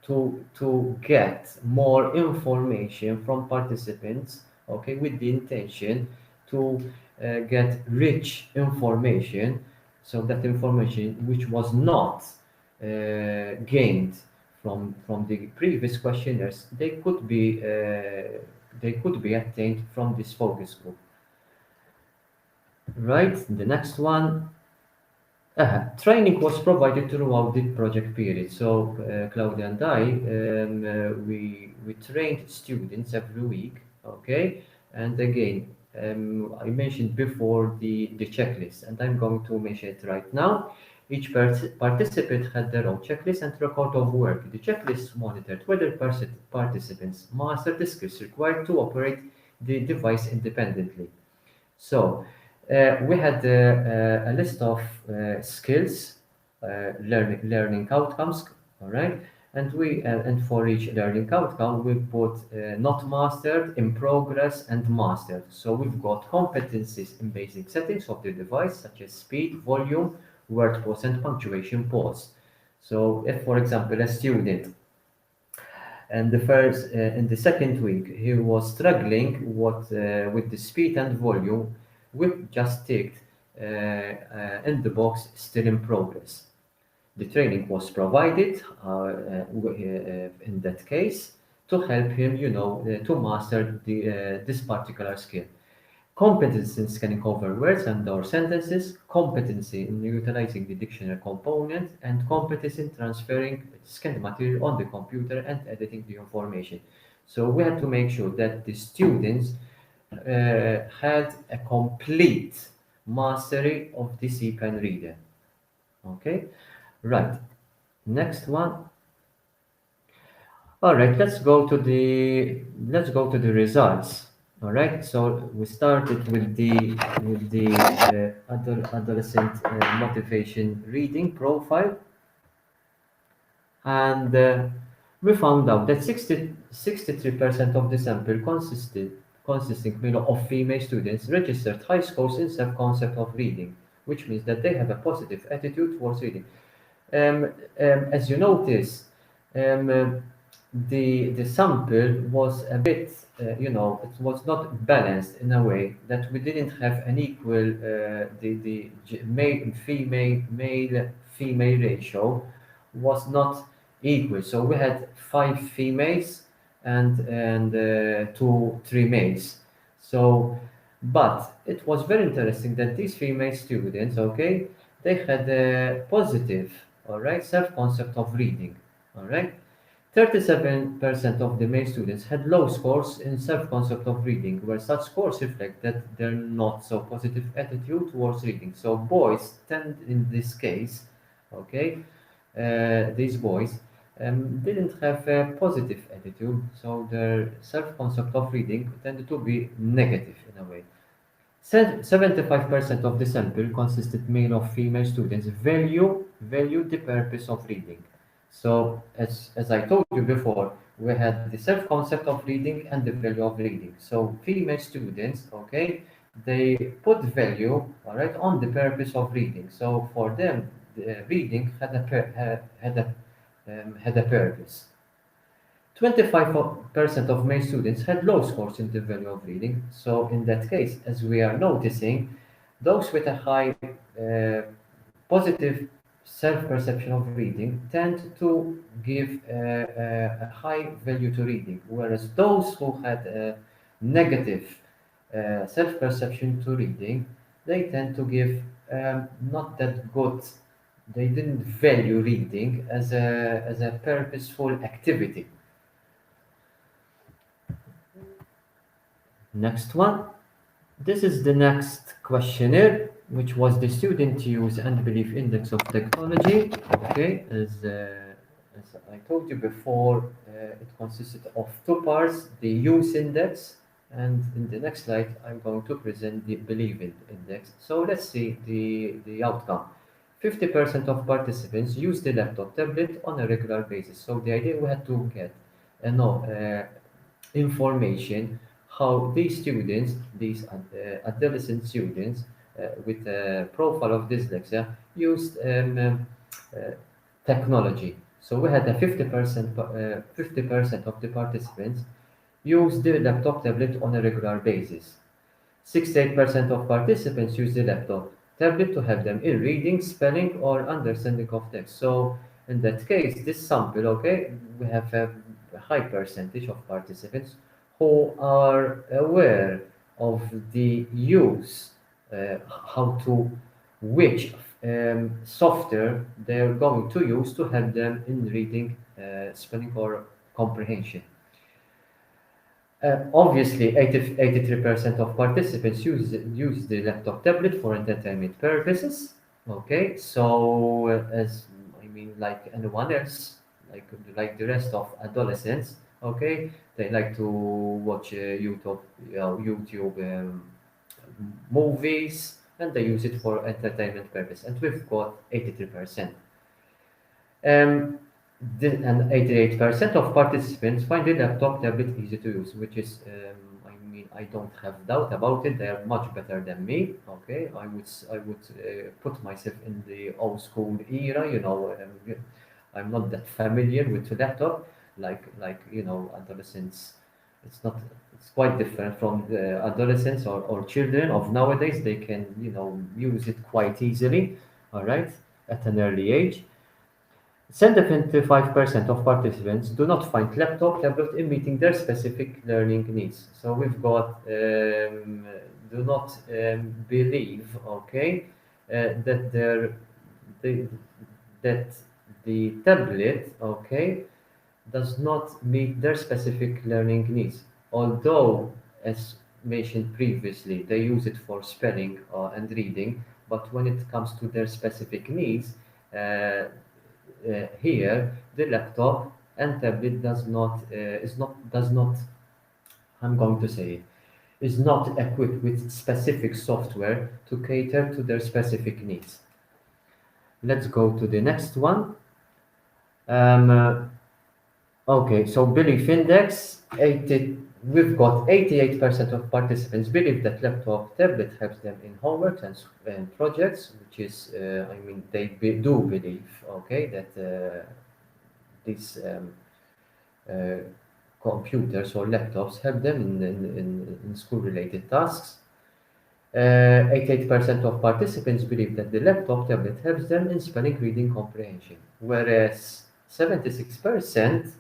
to get more information from participants, okay, with the intention to get rich information, so that information which was not gained from the previous questionnaires, they could be attained from this focus group. Right, the next one. Training was provided throughout the project period. So Claudia and I, we trained students every week. Okay, and again, I mentioned before the checklist, and I'm going to mention it right now. Each participant had their own checklist and record of work. The checklist monitored whether participants mastered the skills required to operate the device independently. So we had a list of skills, learning outcomes, all right, and for each learning outcome we put not mastered, in progress, and mastered. So we've got competencies in basic settings of the device, such as speed, volume, word pause, and punctuation pause. So if, for example, a student and in the second week he was struggling with the speed and volume, we just ticked in the box still in progress. The training was provided in that case to help him, to master this particular skill. Competency in scanning over words and or sentences, competency in utilizing the dictionary component, and competency in transferring scanned material on the computer and editing the information. So we had to make sure that the students had a complete mastery of the C-pen reader. Okay, right. Next one. All right, let's go to the results. All right, so we started with the adolescent motivation reading profile, and we found out that 63% of the sample consisting mainly of female students registered high scores in self-concept of reading, which means that they have a positive attitude towards reading. As you notice, the sample was a bit, it was not balanced in a way that we didn't have an equal male female ratio was not equal. So we had 5 females and 2 3 males. So, but it was very interesting that these female students, okay, they had a positive, all right, self-concept of reading, all right. 37% of the male students had low scores in self-concept of reading, where such scores reflect that they're not so positive attitude towards reading. So boys tend, in this case, okay, these boys didn't have a positive attitude, so their self-concept of reading tended to be negative in a way. 75% of the sample consisted male or female students value the purpose of reading. So as I told you before, we had the self-concept of reading and the value of reading. So female students, okay, they put value, all right, on the purpose of reading. So for them, reading had a purpose. 25% of male students had low scores in the value of reading. So in that case, as we are noticing, those with a high positive self-perception of reading tend to give a high value to reading, whereas those who had a negative self-perception to reading, they tend to give not that good they didn't value reading as a purposeful activity. Next one. This is the next questionnaire, which was the student use and belief index of technology. Okay, as I told you before, it consisted of two parts: the use index, and in the next slide, I'm going to present the belief index. So let's see the outcome. 50% of participants use the laptop tablet on a regular basis. So the idea we had to get, information how these students, these adolescent students with a profile of dyslexia, used technology. So we had a 50% of the participants use the laptop tablet on a regular basis. 68% of participants use the laptop tablet to help them in reading, spelling, or understanding of text. So in that case, this sample, okay, we have a high percentage of participants who are aware of the use, how to, which software they're going to use to help them in reading, spelling, or comprehension. Obviously, 83% of participants use the laptop tablet for entertainment purposes. Okay, so as I mean, like anyone else, like the rest of adolescents, okay, they like to watch YouTube movies, and they use it for entertainment purpose. And we've got 83%. Um, and 88% of participants find the laptop tablet easy to use, which is, I mean, I don't have doubt about it. They are much better than me. Okay, I would put myself in the old school era. I'm not that familiar with the laptop, like adolescents. It's not. It's quite different from the adolescents or children of nowadays. They can use it quite easily. All right, at an early age. 75% of participants do not find laptop tablet in meeting their specific learning needs. So we've got do not believe, okay, that the, that the tablet, okay, does not meet their specific learning needs. Although, as mentioned previously, they use it for spelling and reading, but when it comes to their specific needs, here the laptop and tablet does not, I'm going to say it, is not equipped with specific software to cater to their specific needs. Let's go to the next one. Okay, so belief index, we've got 88% of participants believe that laptop tablet helps them in homework and projects, which is, I mean, they do believe, okay, that these uh, computers or laptops help them in school-related tasks. 88% of participants believe that the laptop tablet helps them in spelling, reading, comprehension, whereas 76%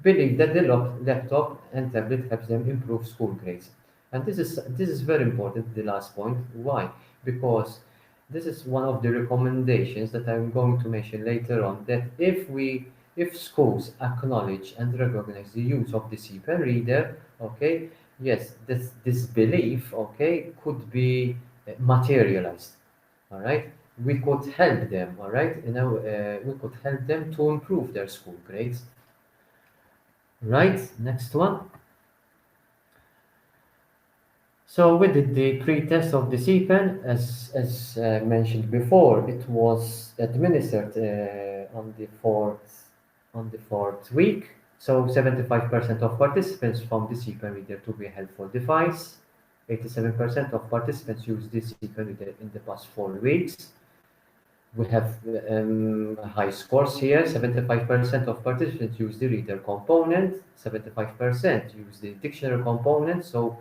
believe that the laptop and tablet helps them improve school grades. And this is very important, the last point. Why? Because this is one of the recommendations that I'm going to mention later on, that if schools acknowledge and recognize the use of the CPEN reader, okay, yes, this belief, okay, could be materialized. All right, we could help them. All right, we could help them to improve their school grades. Right, next one. So we did the pre-test of the CPEN, as mentioned before. It was administered on the fourth week. So 75% of participants found the CPEN reader to be a helpful device. 87% of participants used the CPEN reader in the past 4 weeks. We have high scores here. 75% of participants use the reader component. 75% use the dictionary component. So,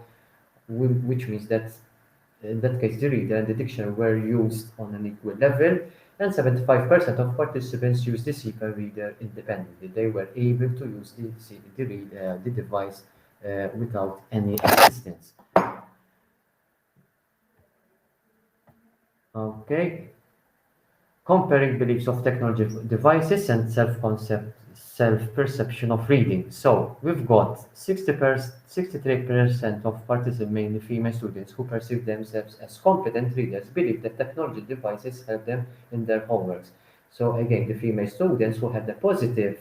which means that in that case, the reader and the dictionary were used on an equal level. And 75% of participants use the CPEN reader independently. They were able to use the device without any assistance. Okay. comparing beliefs of technology devices and self-concept, self-perception of reading. So we've got 63% of participants, mainly female students, who perceive themselves as competent readers, believe that technology devices help them in their homeworks. So again, the female students who had the positive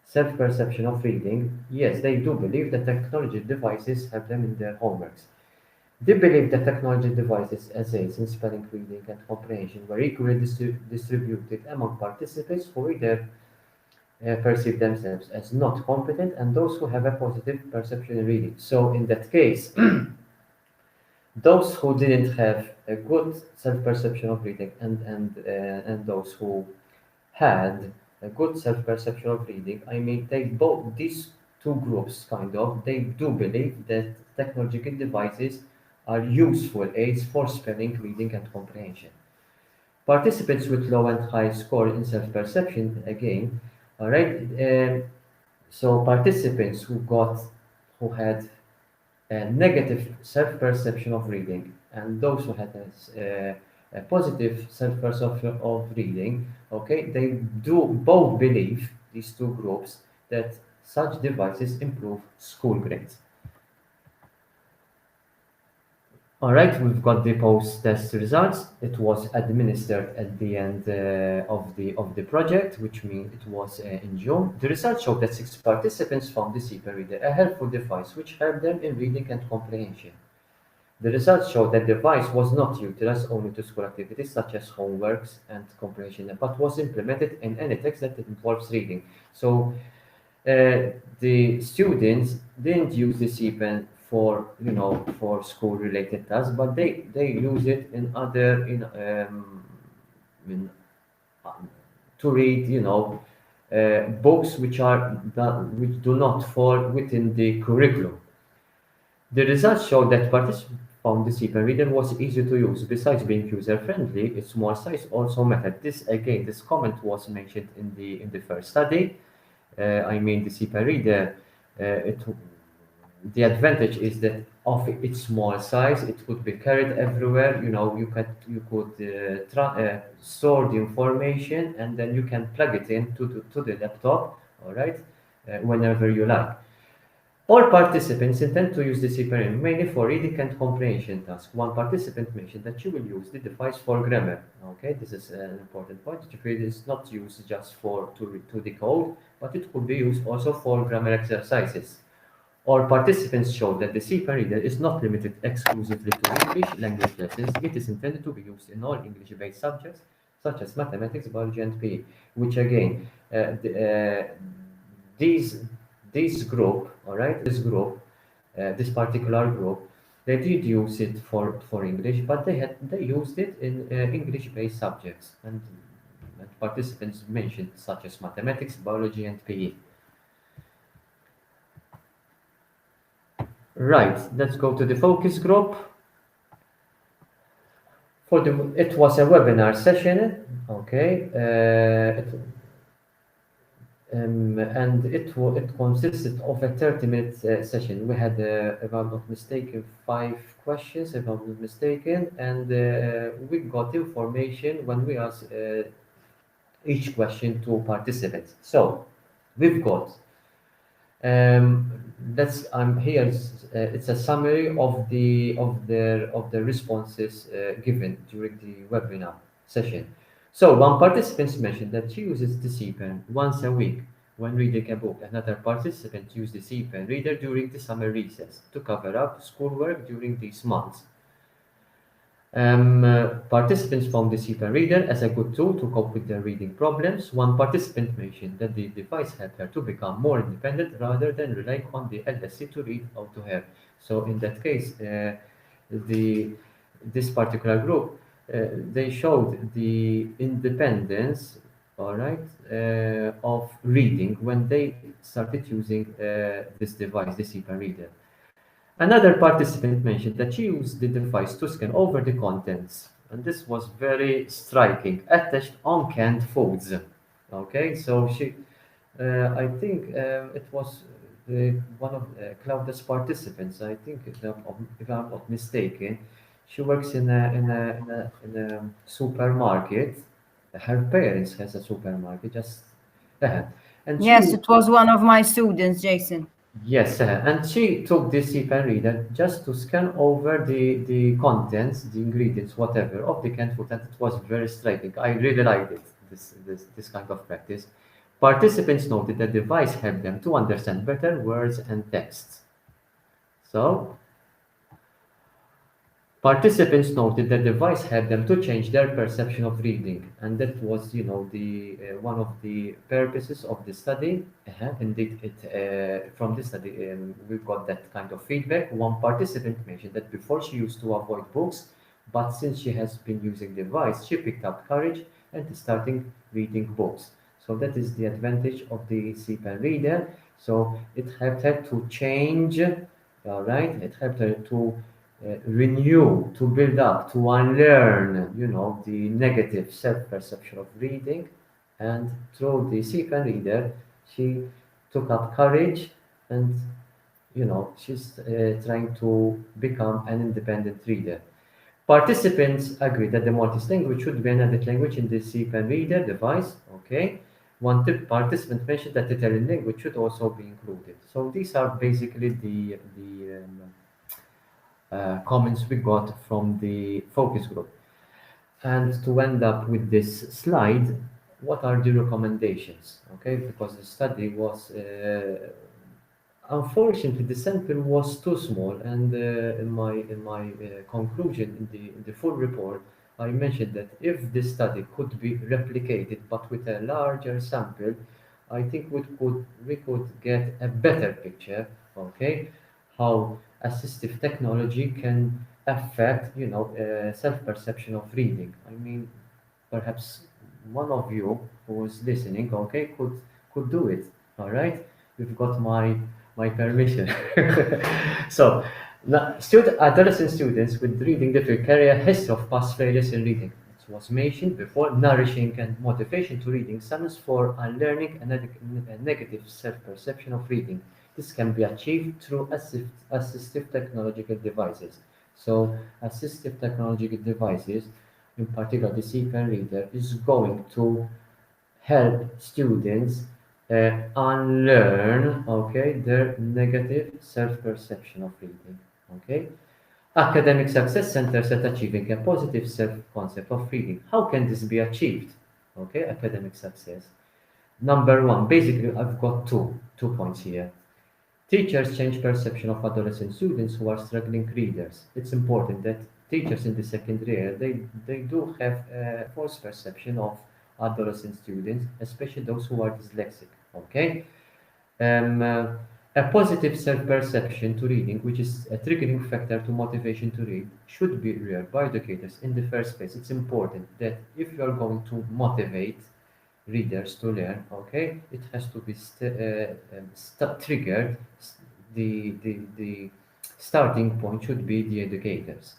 self-perception of reading, yes, they do believe that technology devices help them in their homeworks. They believe that technology devices, as aids in spelling, reading, and comprehension, were equally distributed among participants who either perceive themselves as not competent and those who have a positive perception in reading. So, in that case, those who didn't have a good self-perception of reading and those who had a good self-perception of reading, I mean, they both these two groups kind of they do believe that technological devices are useful aids for spelling, reading, and comprehension. Participants with low and high score in self-perception, again, all right. So participants who had a negative self-perception of reading and those who had a positive self-perception of reading, okay, they do both believe, these two groups, that such devices improve school grades. All right, we've got the post-test results. It was administered at the end of the project, which means it was in June. The results showed that 6 participants found the CPAN reader a helpful device which helped them in reading and comprehension. The results showed that the device was not utilized only to school activities such as homeworks and comprehension, but was implemented in any text that involves reading. So the students didn't use the CPAN for school related tasks, but they use it in other in, to read books which do not fall within the curriculum. The results showed that participants found the CPAN reader was easy to use. Besides being user-friendly, its small size also mattered. This comment was mentioned in the first study. I mean, the CPAN reader, the advantage is that of its small size, it could be carried everywhere. You could store the information and then you can plug it in to the laptop, all right, whenever you like. All participants intend to use the CPAN mainly for reading and comprehension tasks. One participant mentioned that she will use the device for grammar. Okay, this is an important point. It is not used just to decode, but it could be used also for grammar exercises. All participants showed that the CPAN reader is not limited exclusively to English language lessons. It is intended to be used in all English-based subjects such as mathematics, biology, and PE, which again, these this group, all right, this particular group, they did use it for English, but they used it in English-based subjects, and participants mentioned such as mathematics, biology, and PE. Right, let's go to the focus group. It was a webinar session, okay, and it consisted of a 30-minute session. We had, if I'm not mistaken, 5 questions, if I'm not mistaken, and we got information when we asked each question to participants. So we've got I'm here. It's a summary of the responses given during the webinar session. So one participant mentioned that she uses the CPAN once a week when reading a book. Another participant used the CPAN reader during the summer recess to cover up schoolwork during these months. Participants found the CPAN reader as a good tool to cope with their reading problems. One participant mentioned that the device helped her to become more independent rather than relying on the LSC to read out to her. So in that case, this particular group, they showed the independence, all right, of reading when they started using this device, the CPAN reader. Another participant mentioned that she used the device to scan over the contents, and this was very striking, attached on canned foods. Okay, so I think it was one of Claudia's participants. I think, if I'm not mistaken, she works in a supermarket, her parents has a supermarket, just and Yes, she it was one of my students, Jason. yes, and she took this CPAN reader just to scan over the contents, the ingredients, whatever, of the canned food, and it was very striking. I really liked it, this kind of practice. Participants noted that the device helped them to understand better words and texts. So, participants noted that the device helped them to change their perception of reading, and that was, the one of the purposes of the study. Indeed, from the study we got that kind of feedback. One participant mentioned that before she used to avoid books, but since she has been using the device, she picked up courage and starting reading books. So that is the advantage of the CPAN reader. So it helped her to change. All right, it helped her to renew, to build up, to unlearn, the negative self-perception of reading. And through the second reader, she took up courage and, she's trying to become an independent reader. Participants agreed that the Maltese language should be an added language in the CPAN reader device. Okay. One participant mentioned that the Italian language should also be included. So these are basically the comments we got from the focus group. And to end up with this slide, what are the recommendations? Okay, because the study was, unfortunately, the sample was too small, and in my conclusion in the full report, I mentioned that if this study could be replicated but with a larger sample, I think we could get a better picture. Okay, how assistive technology can affect, self-perception of reading. I mean, perhaps one of you who is listening, okay, could do it. All right, you've got my permission. So, now, adolescent students with reading difficulty carry a history of past failures in reading. It was mentioned before, nourishing and motivation to reading summons for unlearning a negative self-perception of reading. This can be achieved through assistive technological devices. So, assistive technological devices, in particular the CPAN reader, is going to help students unlearn, okay, their negative self-perception of reading. Okay, academic success centers at achieving a positive self-concept of reading. How can this be achieved? Okay, academic success. Number one, basically, I've got two points here. Teachers change perception of adolescent students who are struggling readers. It's important that teachers in the secondary area, they do have a false perception of adolescent students, especially those who are dyslexic. Okay, a positive self-perception to reading, which is a triggering factor to motivation to read, should be reared by educators in the first place. It's important that if you are going to motivate readers to learn, okay, it has to be triggered. The starting point should be the educators.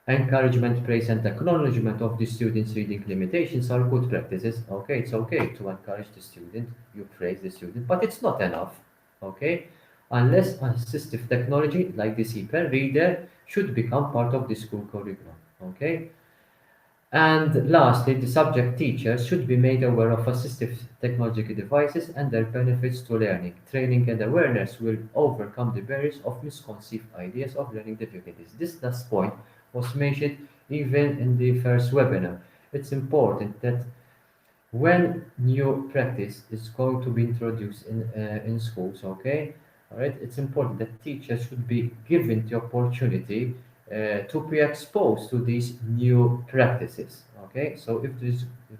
Encouragement, praise, and acknowledgement of the student's reading limitations are good practices. Okay, it's okay to encourage the student, you praise the student, but it's not enough. Okay, unless assistive technology like the CPAN reader should become part of the school curriculum. Okay, and lastly, the subject teachers should be made aware of assistive technological devices and their benefits to learning. Training and awareness will overcome the barriers of misconceived ideas of learning difficulties. This last point was mentioned even in the first webinar. It's important that when new practice is going to be introduced in schools, okay, all right, it's important that teachers should be given the opportunity to be exposed to these new practices. Okay, so if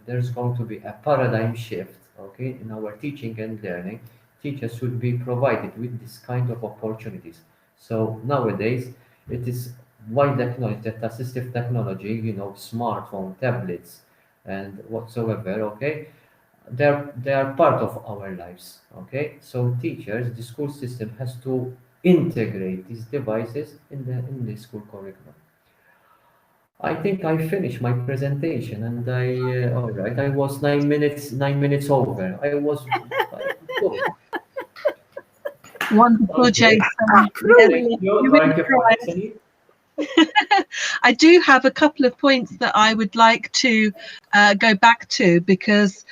there's going to be a paradigm shift, okay, in our teaching and learning, teachers should be provided with this kind of opportunities. So nowadays it is widely acknowledged that assistive technology, smartphone, tablets, and whatsoever, okay, they are part of our lives. Okay, so teachers, the school system has to integrate these devices in the school curriculum. I think I finished my presentation, and all right, I was 9 minutes over. I was good. Wonderful, Okay, Jason. thank Really? you, You thank really you for tried. listening. I do have a couple of points that I would like to go back to, because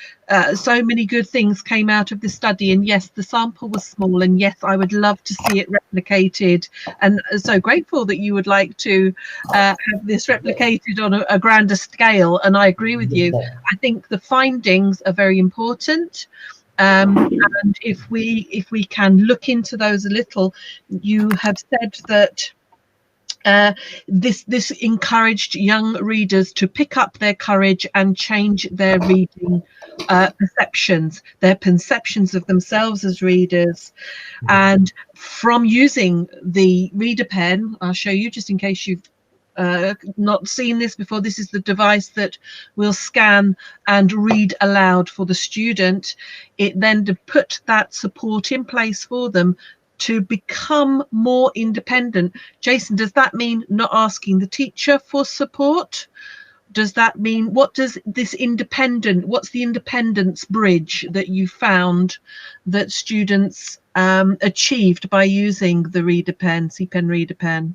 so many good things came out of this study. And yes, the sample was small, and yes, I would love to see it replicated, and so grateful that you would like to have this replicated on a grander scale. And I agree with you. I think the findings are very important. And if we can look into those a little. You have said that this encouraged young readers to pick up their courage and change their reading perceptions, their conceptions of themselves as readers. And from using the ReaderPen, I'll show you just in case you've not seen this before. This is the device that will scan and read aloud for the student. It then to put that support in place for them to become more independent. Jason, does that mean not asking the teacher for support? Does that mean, what does this what's the independence bridge that you found that students achieved by using the ReaderPen, CPen ReaderPen?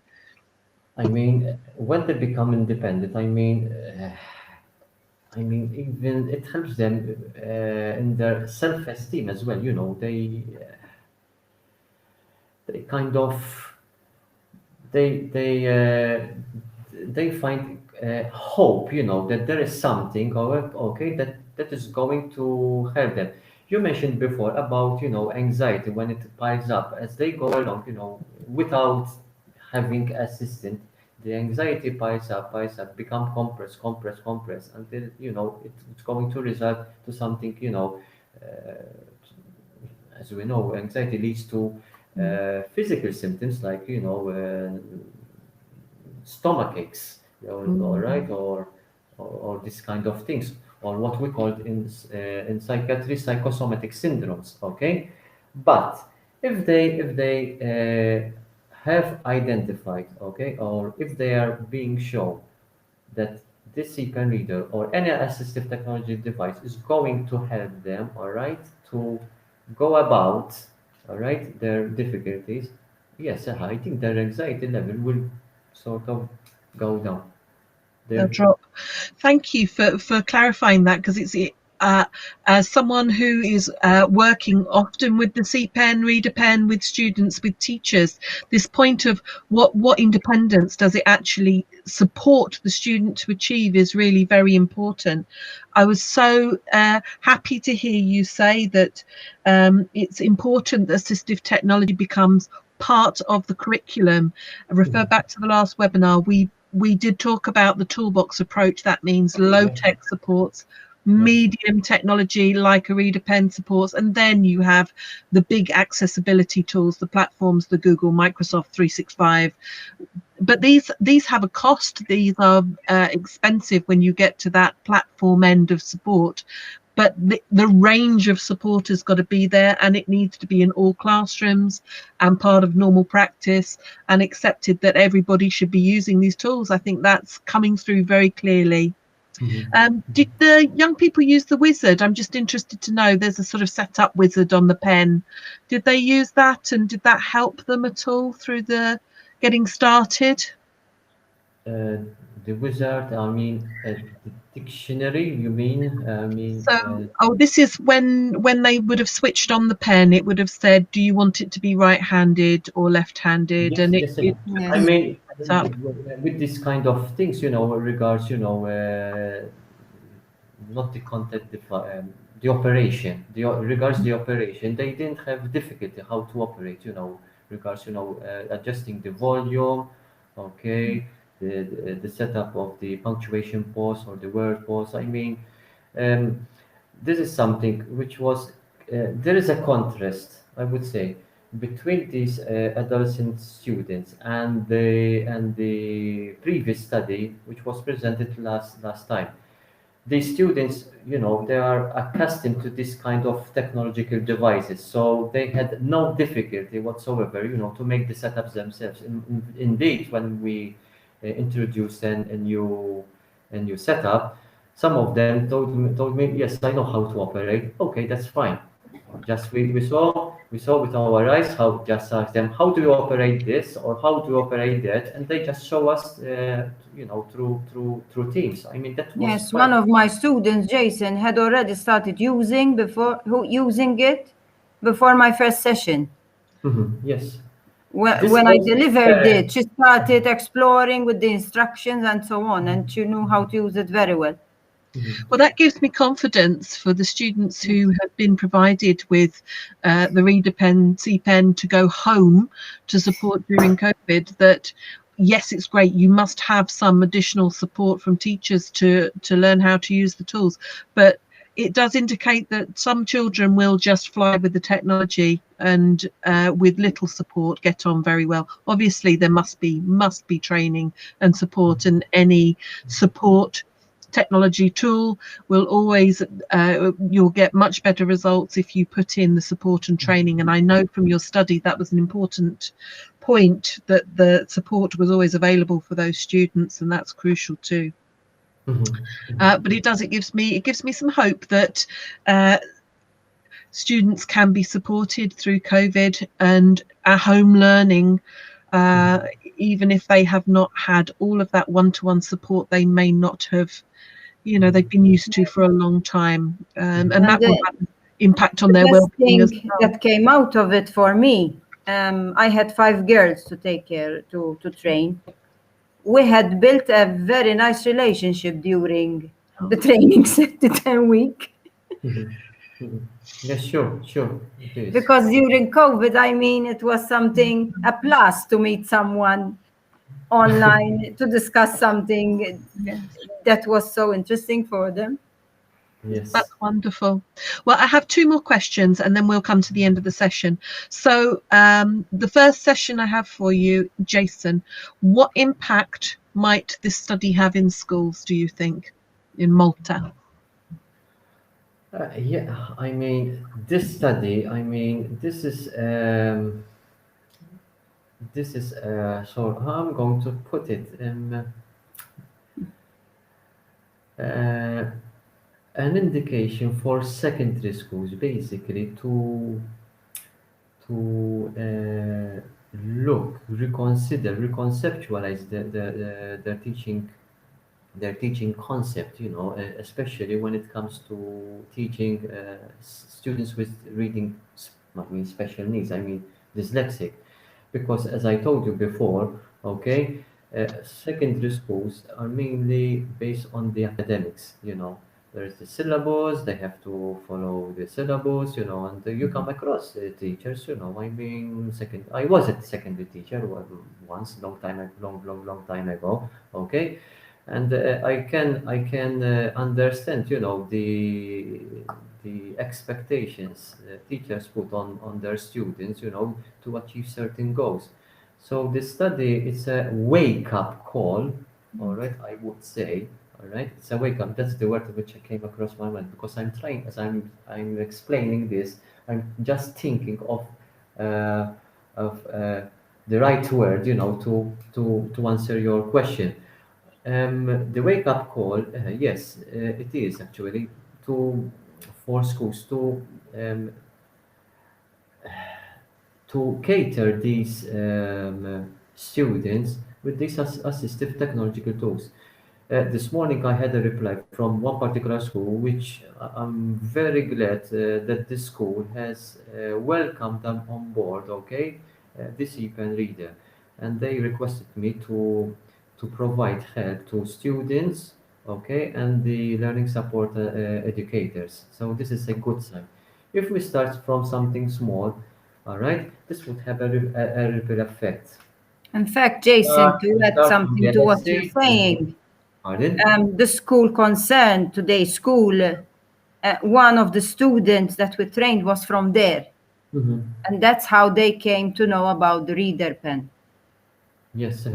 I mean, when they become independent, even it helps them in their self-esteem as well. They kind of they find hope. That there is something, okay, that is going to help them. You mentioned before about anxiety when it piles up as they go along. Without having assistant, the anxiety piles up, become compress until it's going to result to something. Uh, as we know, anxiety leads to physical symptoms like stomach aches, all right, or this kind of things, or what we call in psychiatry psychosomatic syndromes. Okay, but if they have identified, okay, or if they are being shown that this CPAN reader or any assistive technology device is going to help them, all right, to go about, all right, their difficulties, yes, I think their anxiety level will sort of go down. They'll Their, drop. Thank you for clarifying that, because it's as someone who is working often with the CPen, ReaderPen, with students, with teachers, this point of what independence does it actually support the student to achieve is really very important. I was so happy to hear you say that it's important that assistive technology becomes part of the curriculum. I refer back to the last webinar. We did talk about the toolbox approach. That means low tech supports, medium technology like a ReaderPen supports, and then you have the big accessibility tools, the platforms, the Google, Microsoft 365. But these have a cost. These are expensive when you get to that platform end of support. But the range of support has got to be there, and it needs to be in all classrooms and part of normal practice, and accepted that everybody should be using these tools. I think that's coming through very clearly. Did the young people use the wizard? I'm just interested to know. There's a sort of setup wizard on the pen. Did they use that, and did that help them at all through the getting started? the wizard, the dictionary, you mean? So, this is when they would have switched on the pen, it would have said, do you want it to be right-handed or left-handed? Yes, And yes, yes. it I Yes. mean, set up. with this kind of things, regards, not the content, the operation, regards the operation, they didn't have difficulty how to operate, regards, adjusting the volume, okay, the setup of the punctuation pause or the word pause. Um, this is something which was, there is a contrast, I would say, between these adolescent students and the previous study which was presented last time. These students, they are accustomed to this kind of technological devices, so they had no difficulty whatsoever, to make the setups themselves. Indeed, when we introduced a new setup, some of them told me, yes, I know how to operate. Okay, that's fine. Just we saw with our eyes how just ask them how do you operate this or how do you operate that, and they just show us through Teams. I mean that was Yes, quite. one of my students, Jason, had already started using it before my first session. Yes. When I delivered it, she started exploring with the instructions and so on, and she knew how to use it very well. Well, that gives me confidence for the students who have been provided with the ReaderPen, CPen to go home to support during COVID, that yes, it's great. You must have some additional support from teachers to learn how to use the tools. But it does indicate that some children will just fly with the technology and with little support get on very well. Obviously, there must be training and support, and any support technology tool will always you'll get much better results if you put in the support and training. And I know from your study that was an important point, that the support was always available for those students, and that's crucial too. But it gives me some hope that students can be supported through COVID and at home learning. Even if they have not had all of that one-to-one support, they may not have, they've been used to for a long time, and that will have an impact on their well-being as well. That came out of it for me, I had 5 girls to take care to train. We had built a very nice relationship during the training 10 week. Yes, sure. It is. Because during COVID, I mean, it was something, a plus to meet someone online to discuss something that was so interesting for them. Yes. That's wonderful. Well, I have 2 more questions and then we'll come to the end of the session. So the first session I have for you, Jason, what impact might this study have in schools, do you think, in Malta? Yeah, I mean, this study, this is so I'm going to put it an indication for secondary schools, basically to reconceptualize their teaching concept, especially when it comes to teaching students with reading, special needs, dyslexic. Because as I told you before, okay, secondary schools are mainly based on the academics, There's the syllabus, they have to follow the syllabus, and you come across teachers, I was a secondary teacher once, long time ago, okay? And I can understand, the expectations teachers put on their students, to achieve certain goals. So this study, it's a wake-up call, all right, I would say, all right, it's a wake-up. That's the word which came across my mind, because I'm trying, as I'm explaining this, I'm just thinking of the right word, to answer your question. The wake-up call, yes, it is actually for schools to cater these students with these assistive technological tools. This morning I had a reply from one particular school, which I'm very glad that this school has welcomed them on board, okay, this ePen reader. And they requested me to provide help to students, okay, and the learning support educators. So this is a good sign. If we start from something small, all right, this would have a ripple effect. In fact, Jason, to add Start from something the to what you're essay. saying, Pardon? the school concerned, today's school, one of the students that we trained was from there. And that's how they came to know about the ReaderPen. Yes,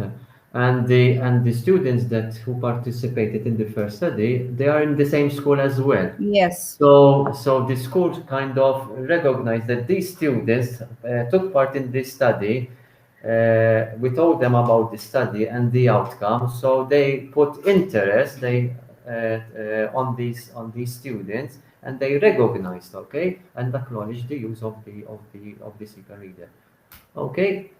and the students who participated in the first study, they are in the same school as well. Yes. So the school kind of recognized that these students took part in this study. We told them about the study and the outcome, so they put interest on these students, and they recognized, okay, and acknowledged the use of the speaker reader. Okay.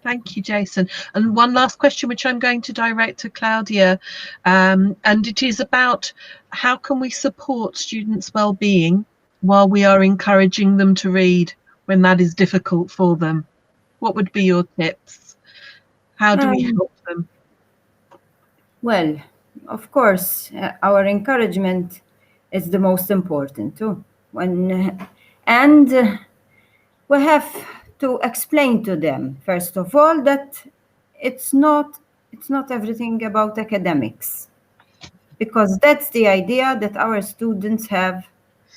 Thank you, Jason. And one last question, which I'm going to direct to Claudia, and it is about how can we support students' well-being while we are encouraging them to read when that is difficult for them? What would be your tips? How do we help them? Well, of course, our encouragement is the most important too. And we have to explain to them, first of all, that it's not everything about academics, because that's the idea that our students have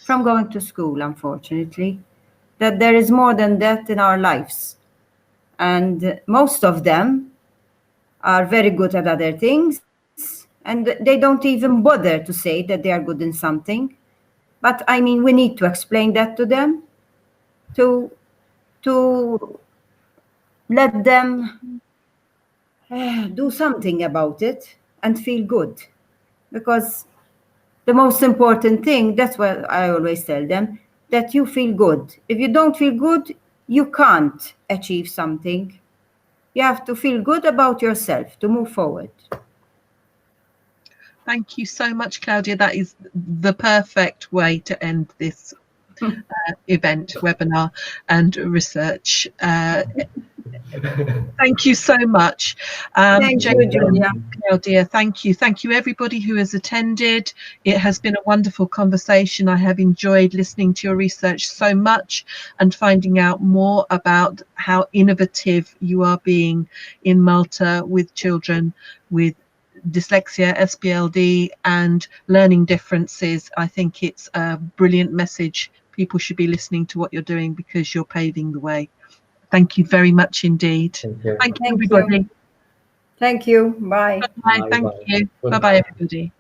from going to school, unfortunately, that there is more than that in our lives. And most of them are very good at other things, and they don't even bother to say that they are good in something. But I mean, we need to explain that to them, to let them do something about it and feel good. Because the most important thing, that's what I always tell them, that you feel good. If you don't feel good, you can't achieve something. You have to feel good about yourself to move forward. Thank you so much, Claudia. That is the perfect way to end this event, webinar and research. Thank you so much. Thank you, Julia. Claudia, thank you. Thank you, everybody who has attended. It has been a wonderful conversation. I have enjoyed listening to your research so much and finding out more about how innovative you are being in Malta with children with dyslexia, SPLD and learning differences. I think it's a brilliant message. People should be listening to what you're doing because you're paving the way. Thank you very much indeed. Thank you. Thank you, everybody. Thank you. Bye. Bye. Thank you. Bye-bye, everybody.